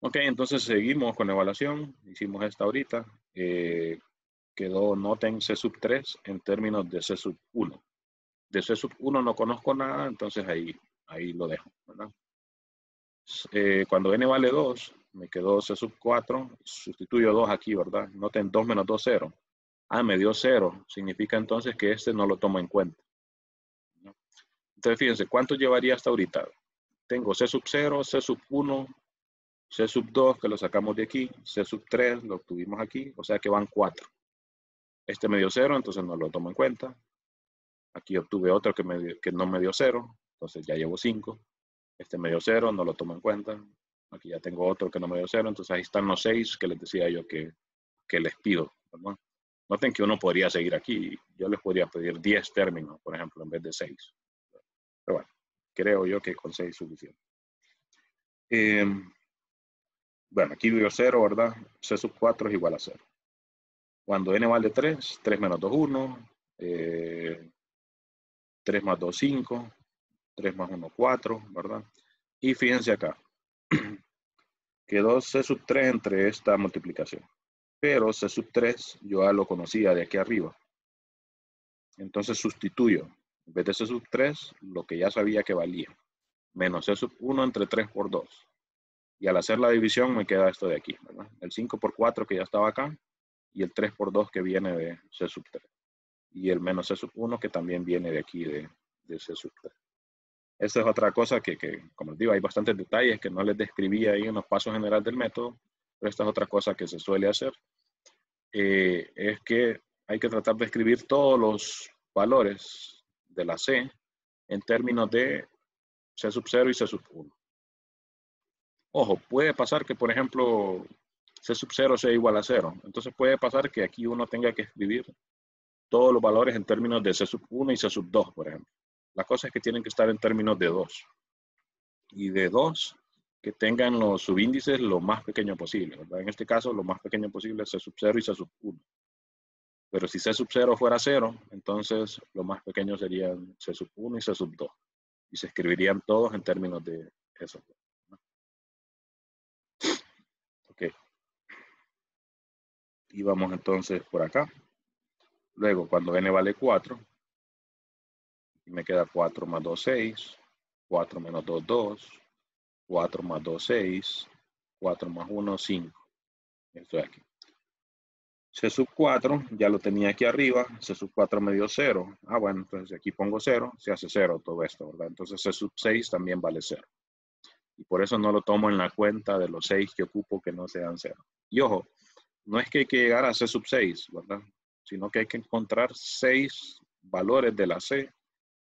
Ok, entonces seguimos con la evaluación. Hicimos esta ahorita. Quedó noten C sub 3 en términos de C sub 1. De C sub 1 no conozco nada, entonces ahí lo dejo, ¿verdad? Cuando n vale 2, me quedó C sub 4, sustituyo 2 aquí, ¿verdad? Noten 2 menos 2, 0. Ah, me dio 0, significa entonces que este no lo tomo en cuenta, ¿no? Entonces fíjense, ¿cuánto llevaría hasta ahorita? Tengo C sub 0, C sub 1, C sub 2, que lo sacamos de aquí, C sub 3, lo obtuvimos aquí, o sea que van 4. Este me dio 0, entonces no lo tomo en cuenta. Aquí obtuve otro que no me dio 0, entonces ya llevo 5. Este me dio 0, no lo tomo en cuenta. Aquí ya tengo otro que no me dio 0, entonces ahí están los 6 que les decía yo que les pido, ¿verdad? Noten que uno podría seguir aquí. Yo les podría pedir 10 términos, por ejemplo, en vez de 6. Pero bueno, creo yo que con 6 es suficiente. Bueno, aquí dio 0, ¿verdad? C sub 4 es igual a 0. Cuando n vale 3, 3 menos 2, 1. 3 más 2, 5. 3 más 1, 4, ¿verdad? Y fíjense acá. Quedó C sub 3 entre esta multiplicación. Pero C sub 3 yo ya lo conocía de aquí arriba. Entonces sustituyo. En vez de C sub 3, lo que ya sabía que valía. Menos C sub 1 entre 3 por 2. Y al hacer la división me queda esto de aquí, ¿verdad? El 5 por 4 que ya estaba acá. Y el 3 por 2 que viene de C sub 3. Y el menos C sub 1 que también viene de aquí de C sub 3. Esa es otra cosa que, como les digo, hay bastantes detalles que no les describí ahí en los pasos generales del método, pero esta es otra cosa que se suele hacer. Es que hay que tratar de escribir todos los valores de la C en términos de C sub 0 y C sub 1. Ojo, puede pasar que, por ejemplo, C sub 0 sea igual a 0. Entonces puede pasar que aquí uno tenga que escribir todos los valores en términos de C sub 1 y C sub 2, por ejemplo. La cosa es que tienen que estar en términos de 2. Y de 2 que tengan los subíndices lo más pequeño posible, ¿verdad? En este caso, lo más pequeño posible es C sub 0 y C sub 1. Pero si C sub 0 fuera 0, entonces lo más pequeño serían C sub 1 y C sub 2. Y se escribirían todos en términos de eso. Ok. Y vamos entonces por acá. Luego, cuando n vale 4, me queda 4 más 2, 6. 4 menos 2, 2. 4 más 2, 6. 4 más 1, 5. Esto de aquí. C sub 4, ya lo tenía aquí arriba. C sub 4 me dio 0. Ah, bueno, entonces aquí pongo 0. Se hace 0 todo esto, ¿verdad? Entonces C sub 6 también vale 0. Y por eso no lo tomo en la cuenta de los 6 que ocupo que no sean 0. Y ojo, no es que hay que llegar a C sub 6, ¿verdad? Sino que hay que encontrar 6 valores de la C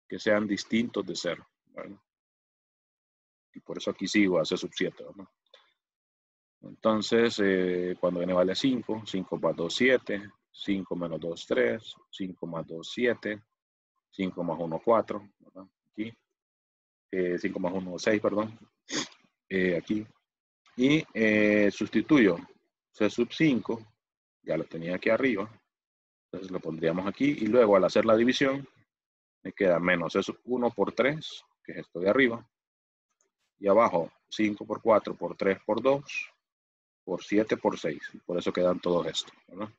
que sean distintos de 0, ¿verdad? Y por eso aquí sigo a C sub 7, ¿verdad? Entonces, cuando n vale 5, 5 más 2, 7, 5 menos 2, 3, 5 más 2, 7, 5 más 1, 4, ¿verdad? Aquí, 5 más 1, 6, perdón, aquí. Y sustituyo C sub 5, ya lo tenía aquí arriba, entonces lo pondríamos aquí, y luego al hacer la división, me queda menos C sub 1 por 3, que es esto de arriba, y abajo 5 por 4 por 3 por 2, por 7 por 6, por eso quedan todos estos, ¿verdad?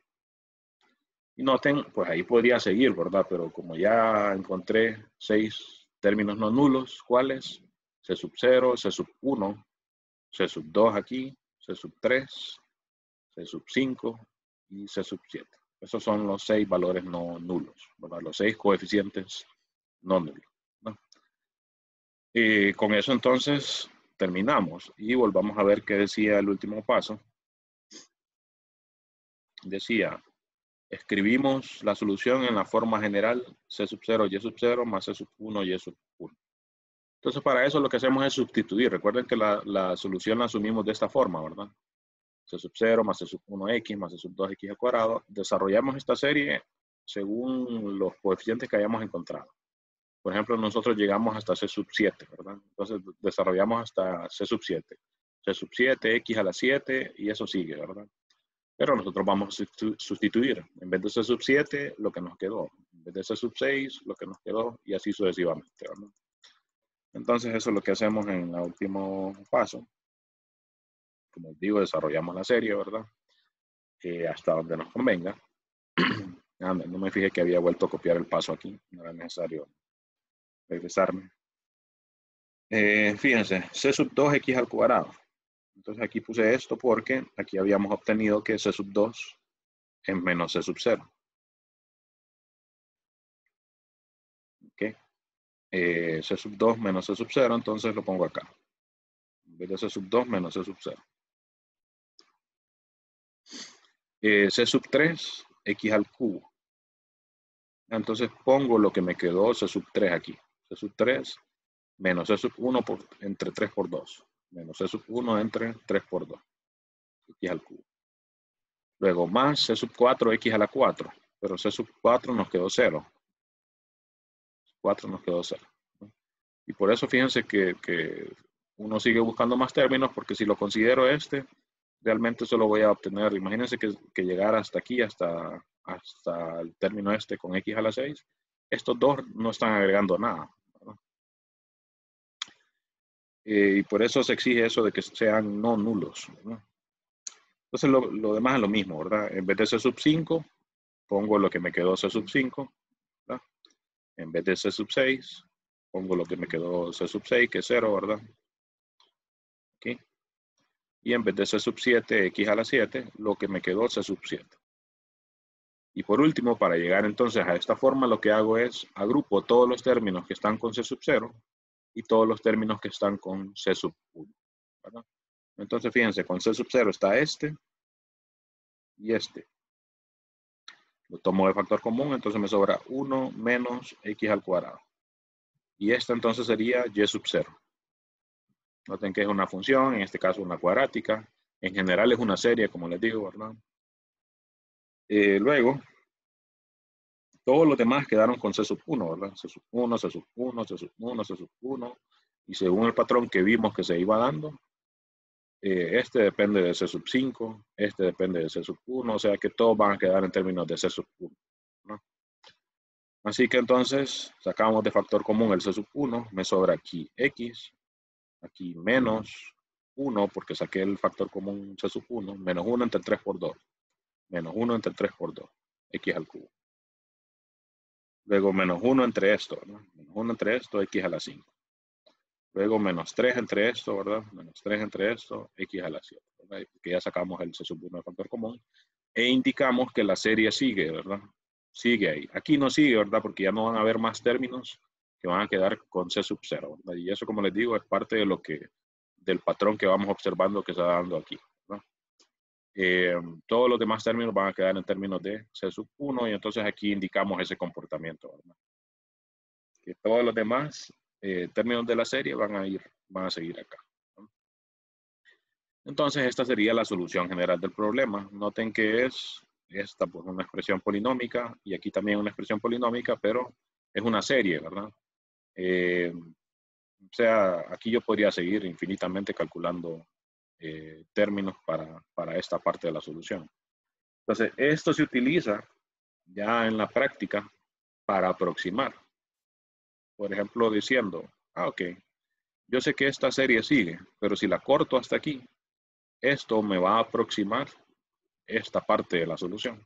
Y noten, pues ahí podría seguir, ¿verdad? Pero como ya encontré 6 términos no nulos, ¿cuáles? C sub 0, C sub 1, C sub 2 aquí, C sub 3, C sub 5 y C sub 7. Esos son los 6 valores no nulos, ¿verdad? Los 6 coeficientes no nulos, ¿no? Y con eso entonces terminamos y volvamos a ver qué decía el último paso. Decía, escribimos la solución en la forma general C sub 0, Y sub 0 más C sub 1, Y sub 1. Entonces, para eso lo que hacemos es sustituir. Recuerden que la solución la asumimos de esta forma, ¿verdad? C sub 0 más C sub 1x más C sub 2x al cuadrado. Desarrollamos esta serie según los coeficientes que hayamos encontrado. Por ejemplo, nosotros llegamos hasta C sub 7, ¿verdad? Entonces, desarrollamos hasta C sub 7. C sub 7, x a la 7, y eso sigue, ¿verdad? Pero nosotros vamos a sustituir. En vez de C sub 7, lo que nos quedó. En vez de C sub 6, lo que nos quedó, y así sucesivamente, ¿verdad? Entonces, eso es lo que hacemos en el último paso. Como les digo, desarrollamos la serie, ¿verdad? Hasta donde nos convenga. No me fijé que había vuelto a copiar el paso aquí. No era necesario regresarme. Fíjense, C sub 2x al cuadrado. Entonces aquí puse esto porque aquí habíamos obtenido que C sub 2 es menos C sub 0. ¿Ok? C sub 2 menos C sub 0, entonces lo pongo acá. En vez de C sub 2 menos C sub 0. C sub 3, x al cubo. Entonces pongo lo que me quedó C sub 3 aquí. C sub 3 menos C sub 1 entre 3 por 2. Menos C sub 1 entre 3 por 2. X al cubo. Luego más C sub 4, x a la 4. Pero C sub 4 nos quedó 0. 4 nos quedó 0. Y por eso fíjense que uno sigue buscando más términos, porque si lo considero este, realmente solo voy a obtener, imagínense que llegara hasta aquí, hasta el término este con x a la 6, estos dos no están agregando nada, ¿verdad? Y por eso se exige eso de que sean no nulos, ¿verdad? Entonces lo demás es lo mismo, ¿verdad? En vez de C sub 5, pongo lo que me quedó C sub 5, ¿verdad? En vez de C sub 6, pongo lo que me quedó C sub 6, que es 0, ¿verdad? Aquí. Y en vez de C sub 7, x a la 7, lo que me quedó C sub 7. Y por último, para llegar entonces a esta forma, lo que hago es agrupo todos los términos que están con C sub 0 y todos los términos que están con C sub 1, ¿verdad? Entonces, fíjense, con C sub 0 está este y este. Lo tomo de factor común, entonces me sobra 1 menos x al cuadrado. Y esta entonces sería y sub 0. Noten que es una función, en este caso una cuadrática. En general es una serie, como les digo, ¿verdad? Luego, todos los demás quedaron con C sub 1, ¿verdad? C sub 1, C sub 1, C sub 1, C sub 1. Y según el patrón que vimos que se iba dando, este depende de C sub 5, este depende de C sub 1, o sea que todos van a quedar en términos de C sub 1, ¿no? Así que entonces sacamos de factor común el C sub 1, me sobra aquí X, aquí menos 1, porque saqué el factor común C sub 1, menos 1 entre 3 por 2, menos 1 entre 3 por 2, X al cubo. Luego menos 1 entre esto, ¿no? Menos 1 entre esto, X a la 5. Luego menos 3 entre esto, ¿verdad? Menos 3 entre esto, X a la 7, ¿verdad? Que ya sacamos el C sub 1 de factor común. E indicamos que la serie sigue, ¿verdad? Sigue ahí. Aquí no sigue, ¿verdad? Porque ya no van a haber más términos que van a quedar con C sub 0, ¿verdad? Y eso, como les digo, es parte de del patrón que vamos observando que se está dando aquí, ¿verdad? Todos los demás términos van a quedar en términos de C sub 1 y entonces aquí indicamos ese comportamiento, ¿verdad? Que todos los demás términos de la serie van a seguir acá, ¿no? Entonces esta sería la solución general del problema. Noten que es esta pues una expresión polinómica y aquí también una expresión polinómica, pero es una serie, ¿verdad? O sea, aquí yo podría seguir infinitamente calculando términos para esta parte de la solución. Entonces, esto se utiliza ya en la práctica para aproximar. Por ejemplo, diciendo, ok, yo sé que esta serie sigue, pero si la corto hasta aquí, esto me va a aproximar esta parte de la solución.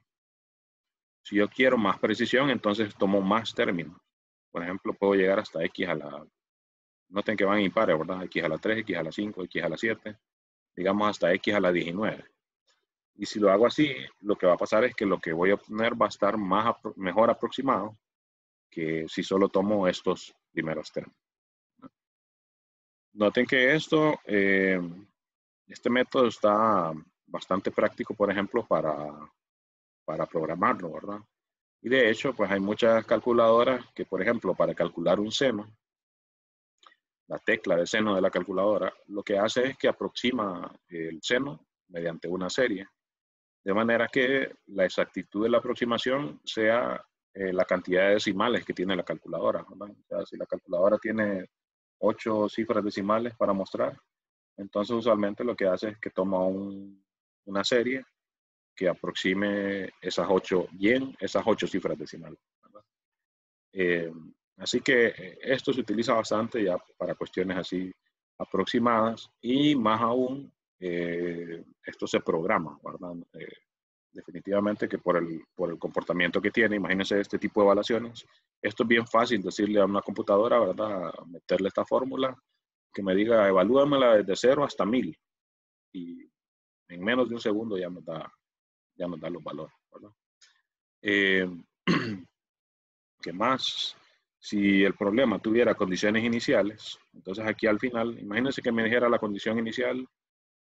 Si yo quiero más precisión, entonces tomo más términos. Por ejemplo, puedo llegar hasta x a la, noten que van impares, ¿verdad? X a la 3, x a la 5, x a la 7, digamos hasta x a la 19. Y si lo hago así, lo que va a pasar es que lo que voy a obtener va a estar mejor aproximado que si solo tomo estos primeros términos. Noten que este método está bastante práctico, por ejemplo, para programarlo, ¿verdad? Y de hecho, pues hay muchas calculadoras que, por ejemplo, para calcular un seno, la tecla de seno de la calculadora, lo que hace es que aproxima el seno mediante una serie, de manera que la exactitud de la aproximación sea la cantidad de decimales que tiene la calculadora, ¿verdad? O sea, si la calculadora tiene 8 cifras decimales para mostrar, entonces usualmente lo que hace es que toma una serie que aproxime esas 8 cifras decimales, ¿verdad? Así que esto se utiliza bastante ya para cuestiones así aproximadas y más aún esto se programa, ¿verdad? Definitivamente que por el comportamiento que tiene, imagínense este tipo de evaluaciones, esto es bien fácil decirle a una computadora, ¿verdad? Meterle esta fórmula que me diga evalúamela desde 0 hasta 1000 y en menos de un segundo ya nos da los valores, ¿verdad? ¿Qué más? Si el problema tuviera condiciones iniciales, entonces aquí al final, imagínense que me dijera la condición inicial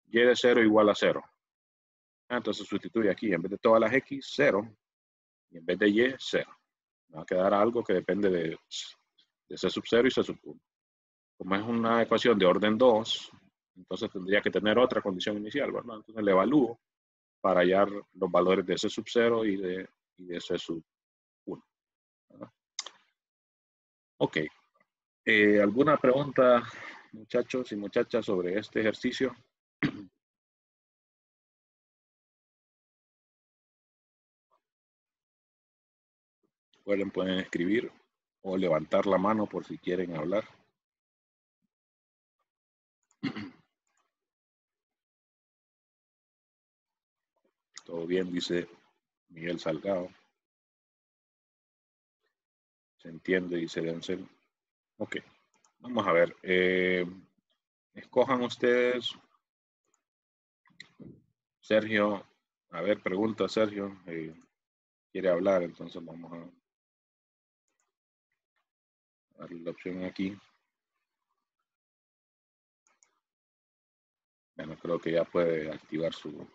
y de 0 igual a 0. Entonces sustituye aquí, en vez de todas las x, 0, y en vez de y, 0. Me va a quedar algo que depende de C sub 0 y C sub 1. Como es una ecuación de orden 2, entonces tendría que tener otra condición inicial, ¿verdad? Entonces le evalúo para hallar los valores de C sub 0 y de C sub 1, ¿verdad? Ok. ¿Alguna pregunta, muchachos y muchachas, sobre este ejercicio? Pueden escribir o levantar la mano por si quieren hablar. Todo bien, dice Miguel Salgado. Se entiende, dice Denzel. Ok, vamos a ver. Escojan ustedes. Sergio, a ver, pregunta Sergio. Quiere hablar, entonces vamos a darle la opción aquí. Bueno, creo que ya puede activar su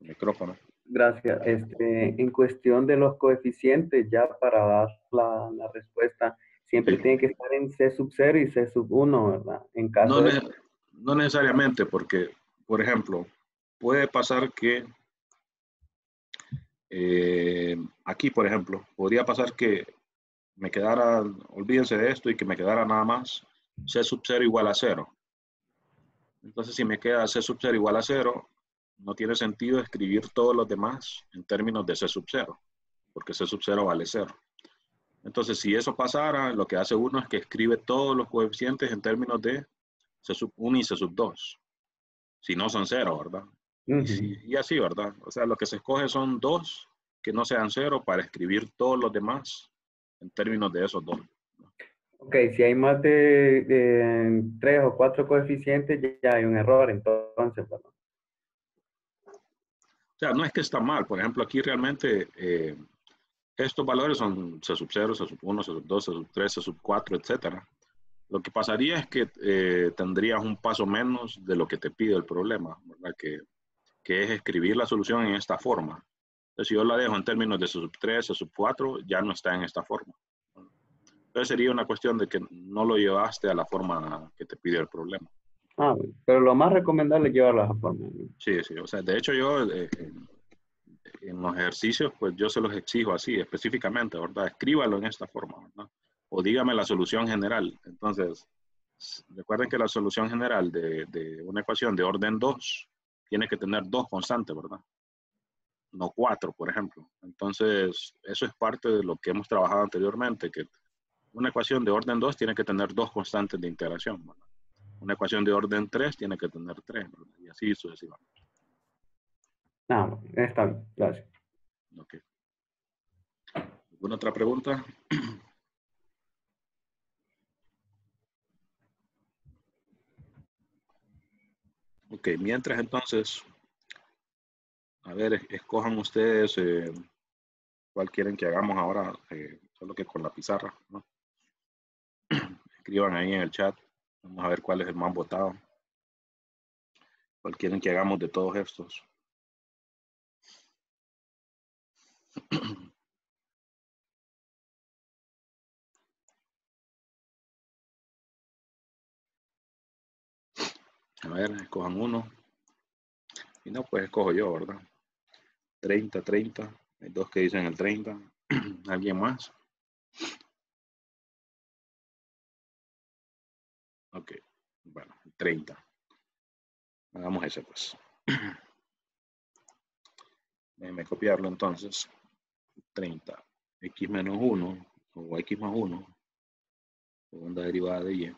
micrófono. Gracias. En cuestión de los coeficientes, ya para dar la respuesta, siempre Sí. tiene que estar en C sub 0 y C sub 1, ¿verdad? En No, caso de... no necesariamente, porque, por ejemplo, puede pasar que aquí, por ejemplo, podría pasar que me quedara, olvídense de esto, y que me quedara nada más C sub 0 igual a 0. Entonces, si me queda C sub 0 igual a 0, no tiene sentido escribir todos los demás en términos de C sub 0, porque C sub 0 vale 0. Entonces, si eso pasara, lo que hace uno es que escribe todos los coeficientes en términos de C sub 1 y C sub 2. Si no son 0, ¿verdad? Y así, ¿verdad? O sea, lo que se escoge son 2 que no sean 0 para escribir todos los demás en términos de esos 2. Ok, si hay más de 3 o 4 coeficientes, ya hay un error, entonces, ¿verdad? O sea, no es que está mal. Por ejemplo, aquí realmente estos valores son C sub 0, C sub 1, C sub 2, C sub 3, C sub 4, etc. Lo que pasaría es que tendrías un paso menos de lo que te pide el problema, ¿verdad? Que es escribir la solución en esta forma. Entonces, si yo la dejo en términos de C sub 3, C sub 4, ya no está en esta forma. Entonces sería una cuestión de que no lo llevaste a la forma que te pide el problema. Ah, bueno, pero lo más recomendable es llevarlo a esa forma, ¿no? Sí, sí. O sea, de hecho yo en los ejercicios, pues yo se los exijo así, específicamente, ¿verdad? Escríbalo en esta forma, ¿verdad? O dígame la solución general. Entonces, recuerden que la solución general de una ecuación de orden 2 tiene que tener 2 constantes, ¿verdad? No 4, por ejemplo. Entonces, eso es parte de lo que hemos trabajado anteriormente, que una ecuación de orden 2 tiene que tener 2 constantes de integración, ¿verdad? Una ecuación de orden 3 tiene que tener 3, ¿verdad? Y así sucesivamente. Ah, bueno, está bien, gracias. Ok. ¿Alguna otra pregunta? Ok, mientras entonces, a ver, escojan ustedes cuál quieren que hagamos ahora, solo que con la pizarra, ¿no? Escriban ahí en el chat, vamos a ver cuál es el más votado, cuál quieren que hagamos de todos estos. A ver, escojan uno. Y no, pues escojo yo, ¿verdad? 30, 30. Hay dos que dicen el 30. ¿Alguien más? Ok, bueno, 30. Hagamos ese pues. Déjenme copiarlo entonces. 30. X menos 1 o X más 1. Segunda derivada de Y.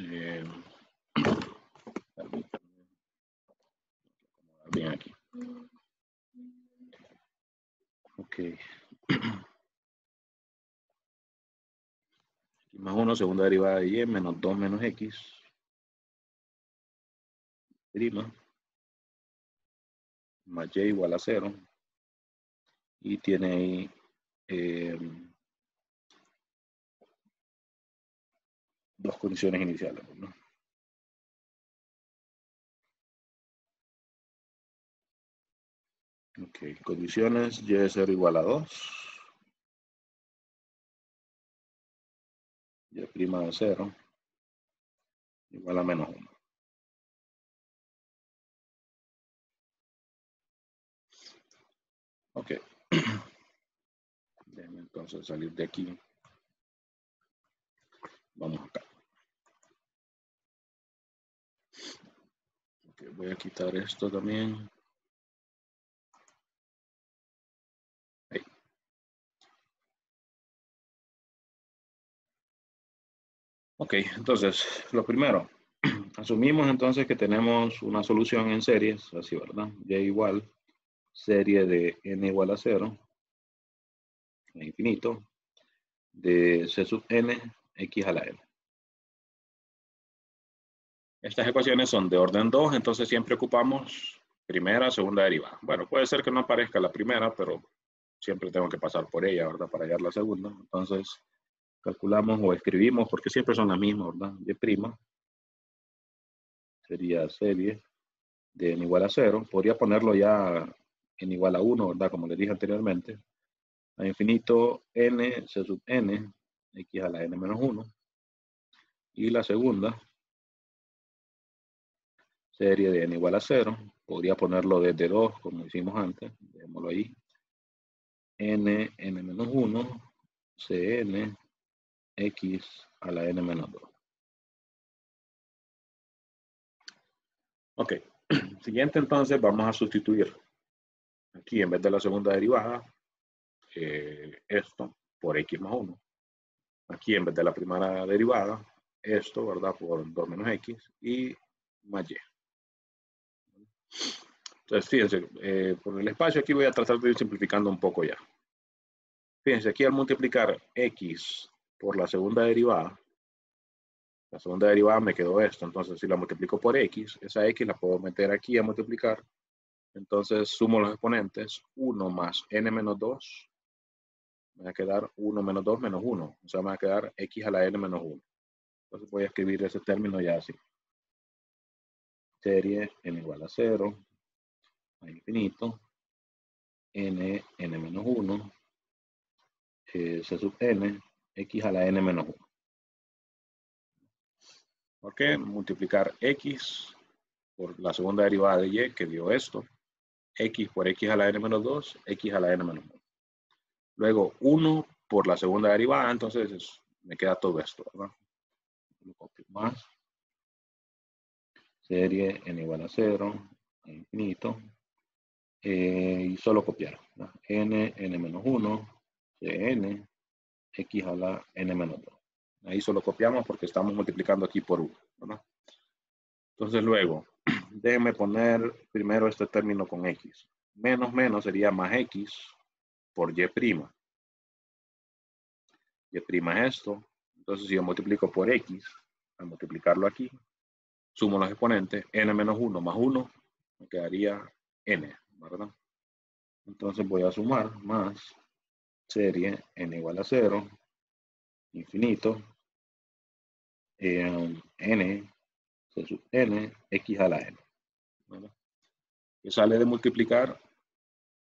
Bien aquí. Ok. X más 1, segunda derivada de Y, menos 2 menos X. Prima. Más Y igual a 0. Y tiene ahí dos condiciones iniciales, ¿no? Ok, condiciones Y de 0 igual a 2. Y prima de 0 igual a menos 1. Ok. Déjenme entonces salir de aquí. Vamos acá. Okay, Voy a quitar esto también. Ahí. Ok, entonces, lo primero, asumimos entonces que tenemos una solución en series, así, ¿verdad? Y igual, serie de n igual a 0, a infinito, de c sub n, x a la n. Estas ecuaciones son de orden 2, entonces siempre ocupamos primera, segunda derivada. Bueno, puede ser que no aparezca la primera, pero siempre tengo que pasar por ella, ¿verdad? Para hallar la segunda. Entonces, calculamos o escribimos, porque siempre son las mismas, ¿verdad? Y prima sería serie de n igual a 0. Podría ponerlo ya n igual a 1, ¿verdad? Como les dije anteriormente. A infinito n c sub n, x a la n menos 1. Y la segunda serie de n igual a 0. Podría ponerlo desde 2, como hicimos antes. Dejémoslo ahí. N menos 1, Cn, x a la n menos 2. Ok. Siguiente, entonces, vamos a sustituir. Aquí, en vez de la segunda derivada, esto por x más 1. Aquí, en vez de la primera derivada, esto, ¿verdad? Por 2 menos x y más y. Entonces, fíjense, por el espacio aquí voy a tratar de ir simplificando un poco ya. Fíjense, aquí al multiplicar x por la segunda derivada me quedó esto. Entonces, si la multiplico por x, esa x la puedo meter aquí a multiplicar. Entonces, sumo los exponentes. 1 más n menos 2. Me va a quedar 1 menos 2 menos 1. O sea, me va a quedar x a la n menos 1. Entonces, voy a escribir ese término ya así. Serie n igual a 0, a infinito, n menos 1, c sub n, x a la n menos 1. ¿Por qué? Multiplicar x por la segunda derivada de y, que dio esto. X por x a la n menos 2, x a la n menos 1. Luego 1 por la segunda derivada, entonces me queda todo esto, ¿verdad? Lo copio más. Serie n igual a 0, a infinito. Y solo copiar, ¿verdad? n menos 1, cn, x a la n menos 2. Ahí solo copiamos porque estamos multiplicando aquí por 1, ¿verdad? Entonces luego, déjenme poner primero este término con x. Menos menos sería más x por y'. Y' es esto. Entonces si yo multiplico por x, al multiplicarlo aquí, sumo los exponentes, n menos 1 más 1, me quedaría n, ¿verdad? Entonces voy a sumar más serie n igual a 0, infinito, n, c sub n, x a la n. ¿Verdad? Que sale de multiplicar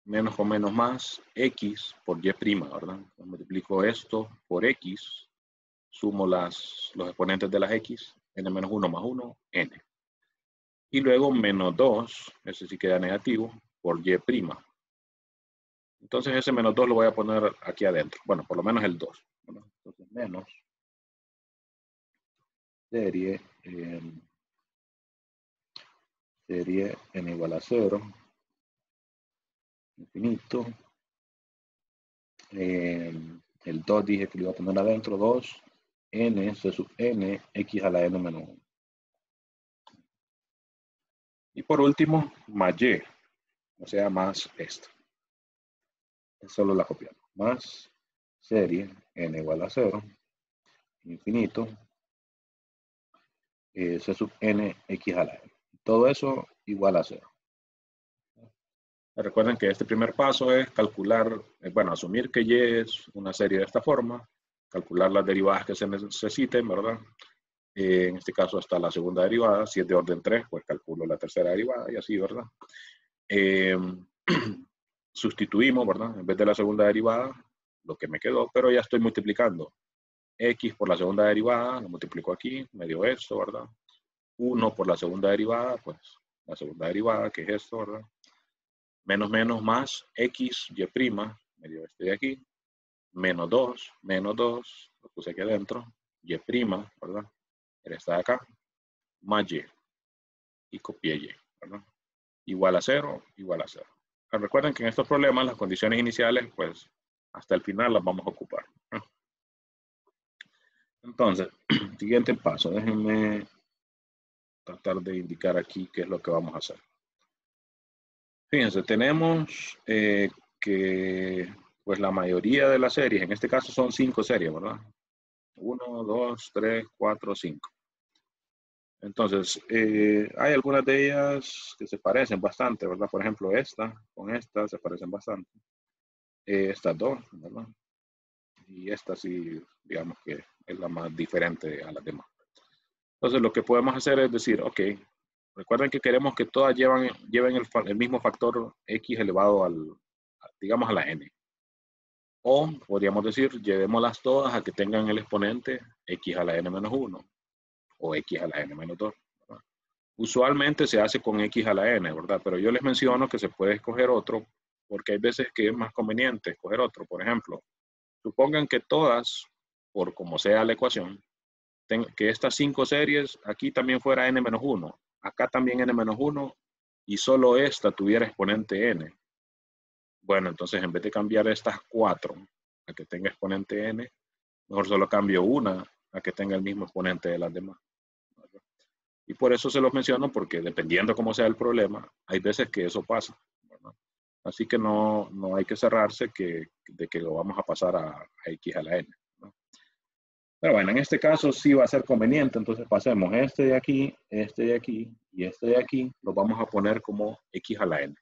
menos con menos más x por y', ¿verdad? Entonces, multiplico esto por x, sumo los exponentes de las x, n menos 1 más 1, n. Y luego menos 2, ese sí queda negativo, por y'. Entonces ese menos 2 lo voy a poner aquí adentro. Bueno, por lo menos el 2. ¿Verdad? Entonces menos serie n igual a 0, infinito. El 2 dije que lo iba a poner adentro, 2, n, c sub n, x a la n menos 1. Y por último, más y, o sea, más esto. Solo la copiamos. Más serie n igual a 0, infinito, c sub n, x a la n. Todo eso igual a 0. Recuerden que este primer paso es calcular, bueno, asumir que y es una serie de esta forma, calcular las derivadas que se necesiten, ¿verdad? En este caso hasta la segunda derivada. Si es de orden 3, pues calculo la tercera derivada y así, ¿verdad? Sustituimos, ¿verdad? En vez de la segunda derivada, lo que me quedó, pero ya estoy multiplicando. X por la segunda derivada, lo multiplico aquí, me dio esto, ¿verdad? 1 por la segunda derivada, pues la segunda derivada, que es esto, ¿verdad? Menos menos más x, y', me dio este de aquí, menos 2, lo puse aquí adentro, y', ¿verdad? Esta de acá, más y copié y. ¿verdad? Igual a 0, igual a 0. Recuerden que en estos problemas las condiciones iniciales, pues, hasta el final las vamos a ocupar. Entonces, siguiente paso. Déjenme tratar de indicar aquí qué es lo que vamos a hacer. Fíjense, tenemos que pues la mayoría de las series, en este caso son 5 series, ¿verdad? 1, 2, 3, 4, 5. Entonces, hay algunas de ellas que se parecen bastante, ¿verdad? Por ejemplo, esta con esta se parecen bastante. Estas dos, ¿verdad? Y esta sí, digamos que es la más diferente a las demás. Entonces, lo que podemos hacer es decir, ok, recuerden que queremos que todas lleven el mismo factor x elevado digamos, a la n. O podríamos decir, llevémoslas todas a que tengan el exponente x a la n menos 1 o x a la n menos 2. ¿verdad? Usualmente se hace con x a la n, ¿verdad? Pero yo les menciono que se puede escoger otro porque hay veces que es más conveniente escoger otro. Por ejemplo, supongan que todas, por como sea la ecuación, que estas 5 series, aquí también fuera n-1, acá también n-1, y solo esta tuviera exponente n. Bueno, entonces en vez de cambiar estas 4 a que tenga exponente n, mejor solo cambio una a que tenga el mismo exponente de las demás. Y por eso se los menciono, porque dependiendo cómo sea el problema, hay veces que eso pasa. ¿verdad? Así que no hay que cerrarse de que lo vamos a pasar a x a la n. ¿no? Pero bueno, en este caso sí va a ser conveniente, entonces pasemos este de aquí y este de aquí, los vamos a poner como x a la n.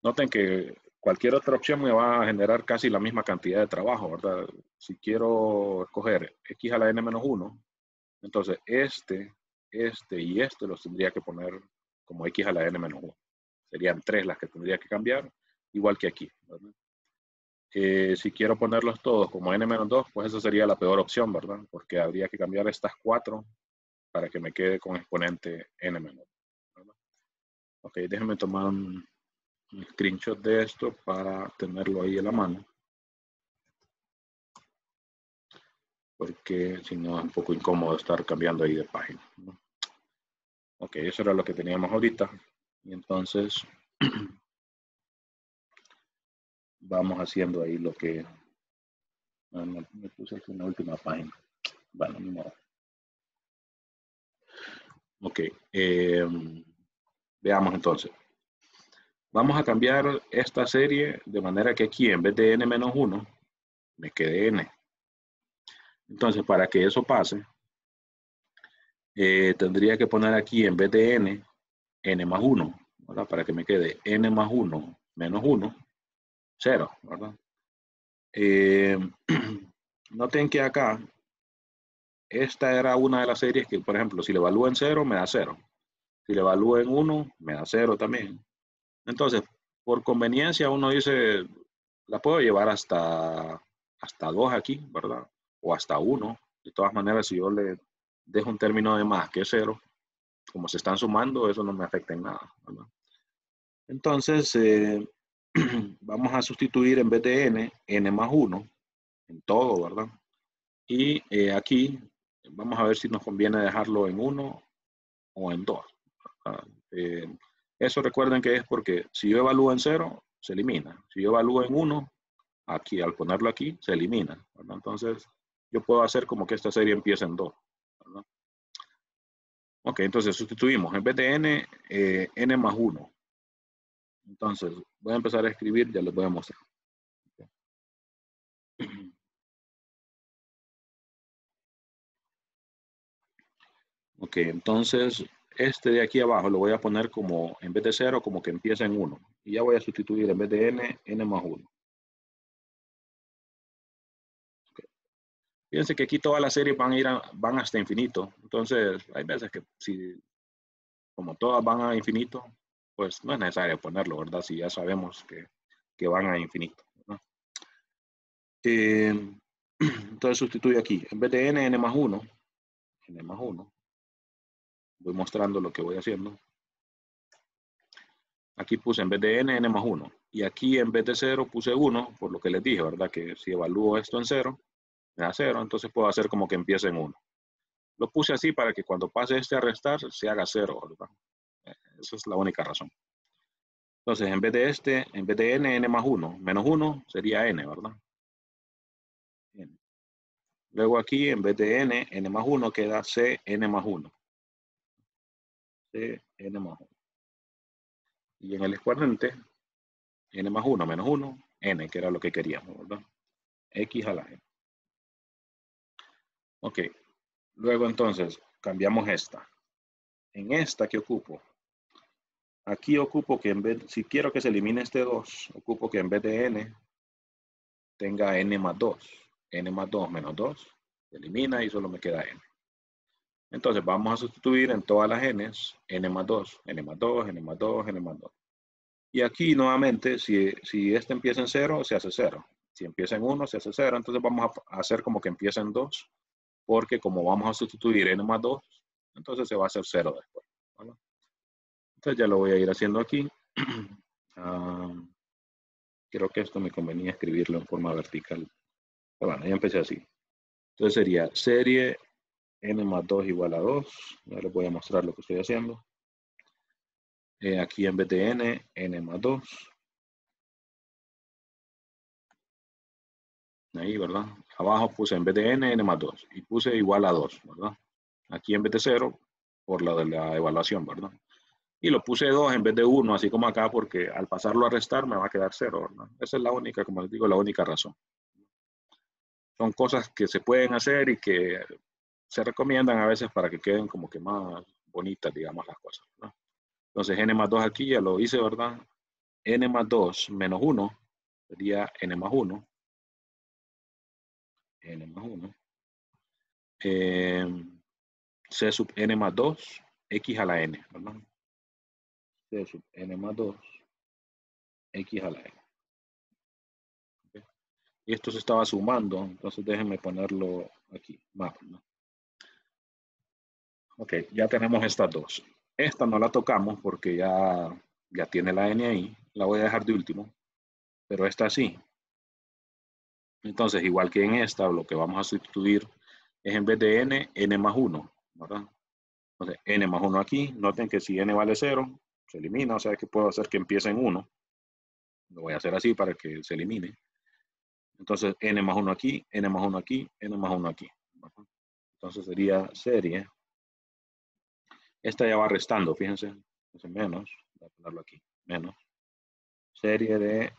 Noten que cualquier otra opción me va a generar casi la misma cantidad de trabajo, ¿verdad? Si quiero escoger x a la n menos 1, entonces este y este los tendría que poner como x a la n menos 1. Serían 3 las que tendría que cambiar, igual que aquí, ¿verdad? Si quiero ponerlos todos como n-2, pues esa sería la peor opción, ¿verdad? Porque habría que cambiar estas 4 para que me quede con exponente n-1. Ok, déjenme tomar un screenshot de esto para tenerlo ahí en la mano. Porque si no es un poco incómodo estar cambiando ahí de página. ¿no? Ok, eso era lo que teníamos ahorita. Y entonces vamos haciendo ahí lo que... me puse aquí en la última página. Bueno, ni modo. Ok, veamos entonces. Vamos a cambiar esta serie de manera que aquí en vez de n-1 me quede n. Entonces, para que eso pase, tendría que poner aquí en vez de n más 1, ¿verdad? Para que me quede n más 1 menos 1, 0, ¿verdad? Noten que acá, esta era una de las series que, por ejemplo, si le evalúo en 0, me da 0. Si le evalúo en 1, me da 0 también. Entonces, por conveniencia, uno dice, la puedo llevar hasta 2 aquí, ¿verdad? O hasta 1. De todas maneras, si yo le dejo un término de más que 0, como se están sumando, eso no me afecta en nada, ¿verdad? Entonces, vamos a sustituir en vez de n más 1 en todo, ¿verdad? Y aquí vamos a ver si nos conviene dejarlo en 1 o en 2. Eso recuerden que es porque si yo evalúo en 0, se elimina. Si yo evalúo en 1, aquí al ponerlo aquí, se elimina. ¿verdad? Entonces, yo puedo hacer como que esta serie empiece en 2. ¿verdad? Ok, entonces sustituimos. En vez de n más 1. Entonces, voy a empezar a escribir, ya les voy a mostrar. Ok, entonces este de aquí abajo lo voy a poner como, en vez de 0, como que empieza en 1. Y ya voy a sustituir en vez de n más 1. Okay. Fíjense que aquí todas las series van hasta infinito. Entonces, hay veces que si, como todas van a infinito, pues no es necesario ponerlo, ¿verdad? Si ya sabemos que van a infinito. ¿no? Entonces sustituyo aquí, en vez de n más 1, n más 1. Voy mostrando lo que voy haciendo. Aquí puse en vez de n más 1. Y aquí en vez de 0 puse 1, por lo que les dije, ¿verdad? Que si evalúo esto en 0, me da 0, entonces puedo hacer como que empiece en 1. Lo puse así para que cuando pase este a restar se haga 0, ¿verdad? Esa es la única razón. Entonces, en vez de este, en vez de n más 1, menos 1 sería n, ¿verdad? N. Luego aquí, en vez de n más 1 queda cn más 1. Cn más 1. Y en el exponente, n más 1 menos 1, n, que era lo que queríamos, ¿verdad? X a la n. Ok. Luego entonces, cambiamos esta. En esta que ocupo, aquí ocupo que en vez, si quiero que se elimine este 2, ocupo que en vez de n, tenga n más 2. N más 2 menos 2, se elimina y solo me queda n. Entonces vamos a sustituir en todas las n's, n más 2, n más 2, n más 2, n más 2. Y aquí nuevamente, si este empieza en 0, se hace 0. Si empieza en 1, se hace 0. Entonces vamos a hacer como que empieza en 2, porque como vamos a sustituir n más 2, entonces se va a hacer 0 después, ¿vale? Entonces ya lo voy a ir haciendo aquí. Creo que esto me convenía escribirlo en forma vertical. Pero bueno, ya empecé así. Entonces sería serie n más 2 igual a 2. Ya les voy a mostrar lo que estoy haciendo. Aquí en vez de n más 2. Ahí, ¿verdad? Abajo puse en vez de n más 2. Y puse igual a 2, ¿verdad? Aquí en vez de 0, por la de la evaluación, ¿verdad? Y lo puse 2 en vez de 1, así como acá, porque al pasarlo a restar me va a quedar 0, ¿verdad? Esa es la única, como les digo, la única razón. Son cosas que se pueden hacer y que se recomiendan a veces para que queden como que más bonitas, digamos, las cosas, ¿no? Entonces, n más 2 aquí ya lo hice, ¿verdad? N más 2 menos 1 sería n más 1. N más 1. C sub n más 2, x a la n, ¿verdad? C sub n más 2, x a la n. ¿Okay? Y esto se estaba sumando, entonces déjenme ponerlo aquí, más, ¿no? Ok, ya tenemos estas dos. Esta no la tocamos porque ya tiene la n ahí. La voy a dejar de último. Pero esta sí. Entonces, igual que en esta, lo que vamos a sustituir es en vez de n más 1. ¿Verdad? Entonces, n más 1 aquí. Noten que si n vale 0, se elimina. O sea que puedo hacer que empiece en 1. Lo voy a hacer así para que se elimine. Entonces, n más 1 aquí, n más 1 aquí, n más 1 aquí. ¿Verdad? Entonces sería serie. Esta ya va restando, fíjense. Entonces menos, voy a ponerlo aquí, menos. Serie de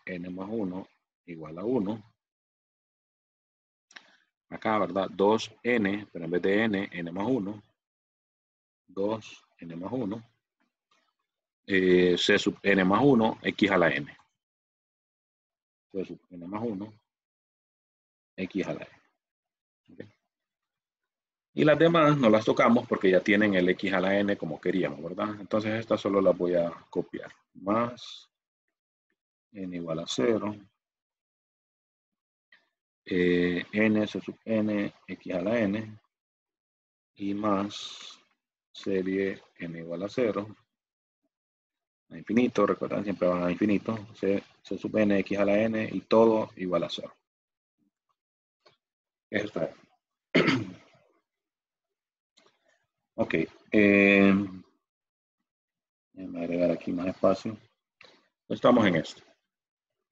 n más 1 igual a 1. Acá, ¿verdad? 2n, pero en vez de n más 1. 2n más 1. C sub n más 1, x a la n. C sub n más 1, x a la n. ¿Okay? Y las demás no las tocamos porque ya tienen el x a la n como queríamos, ¿verdad? Entonces estas solo las voy a copiar. Más n igual a 0. N se sub n, x a la n. Y más serie n igual a 0. A infinito, recuerden, siempre van a infinito. Se sub n, x a la n y todo igual a 0. Eso está. Ok. Déjame agregar aquí más espacio. Estamos en esto.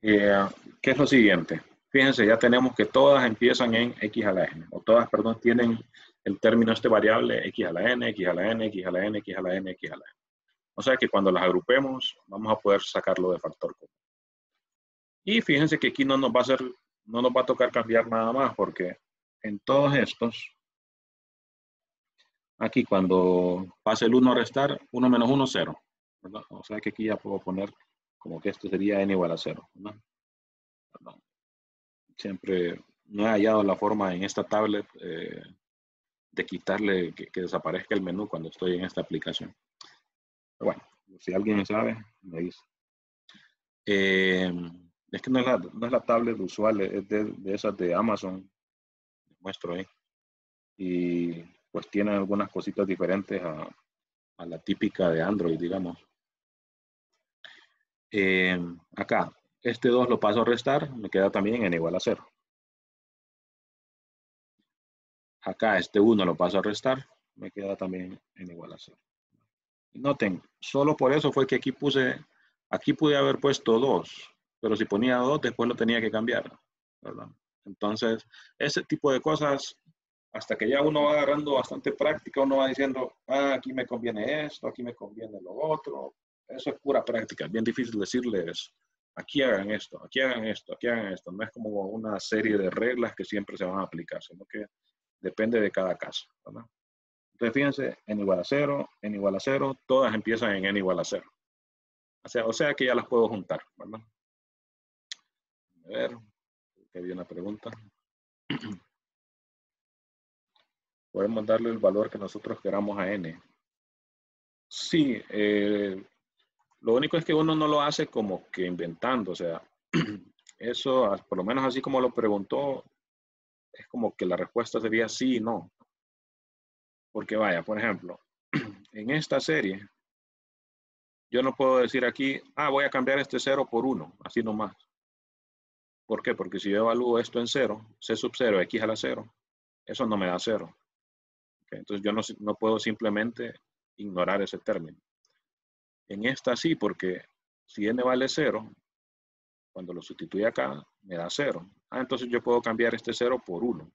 ¿Qué es lo siguiente? Fíjense, ya tenemos que todas empiezan en x a la n. O todas, perdón, tienen el término este variable x a la n, x a la n, x a la n, x a la n, x a la n. O sea que cuando las agrupemos, vamos a poder sacarlo de factor común. Y fíjense que aquí no nos va a tocar cambiar nada más, porque en todos estos, aquí cuando pase el 1 a restar, 1 menos 1, 0. ¿Verdad? O sea que aquí ya puedo poner como que esto sería n igual a 0. ¿Verdad? ¿Verdad? Siempre no he hallado la forma en esta tablet de quitarle, que desaparezca el menú cuando estoy en esta aplicación. Pero bueno, si alguien sabe, me dice. Es que no es la tablet usual, es de esas de Amazon. Les muestro ahí. Y pues tiene algunas cositas diferentes a la típica de Android, digamos. Acá, este 2 lo paso a restar, me queda también n igual a 0. Acá este 1 lo paso a restar, me queda también n igual a 0. Y noten, solo por eso fue que aquí pude haber puesto 2, pero si ponía 2 después lo tenía que cambiar, ¿verdad? Entonces, ese tipo de cosas, hasta que ya uno va agarrando bastante práctica, uno va diciendo, aquí me conviene esto, aquí me conviene lo otro. Eso es pura práctica, es bien difícil decirles, aquí hagan esto, aquí hagan esto, aquí hagan esto. No es como una serie de reglas que siempre se van a aplicar, sino que depende de cada caso, ¿verdad? Entonces, fíjense, n igual a 0, n igual a 0, todas empiezan en n igual a 0. O sea que ya las puedo juntar, ¿verdad? A ver, que había una pregunta. Podemos darle el valor que nosotros queramos a n. Sí, lo único es que uno no lo hace como que inventando, o sea, eso, por lo menos así como lo preguntó, es como que la respuesta sería sí y no. Porque vaya, por ejemplo, en esta serie, yo no puedo decir aquí, voy a cambiar este 0 por 1, así nomás. ¿Por qué? Porque si yo evalúo esto en 0, c sub 0, x a la 0, eso no me da 0. ¿Okay? Entonces yo no puedo simplemente ignorar ese término. En esta sí, porque si n vale 0, cuando lo sustituye acá, me da 0. Entonces yo puedo cambiar este 0 por 1,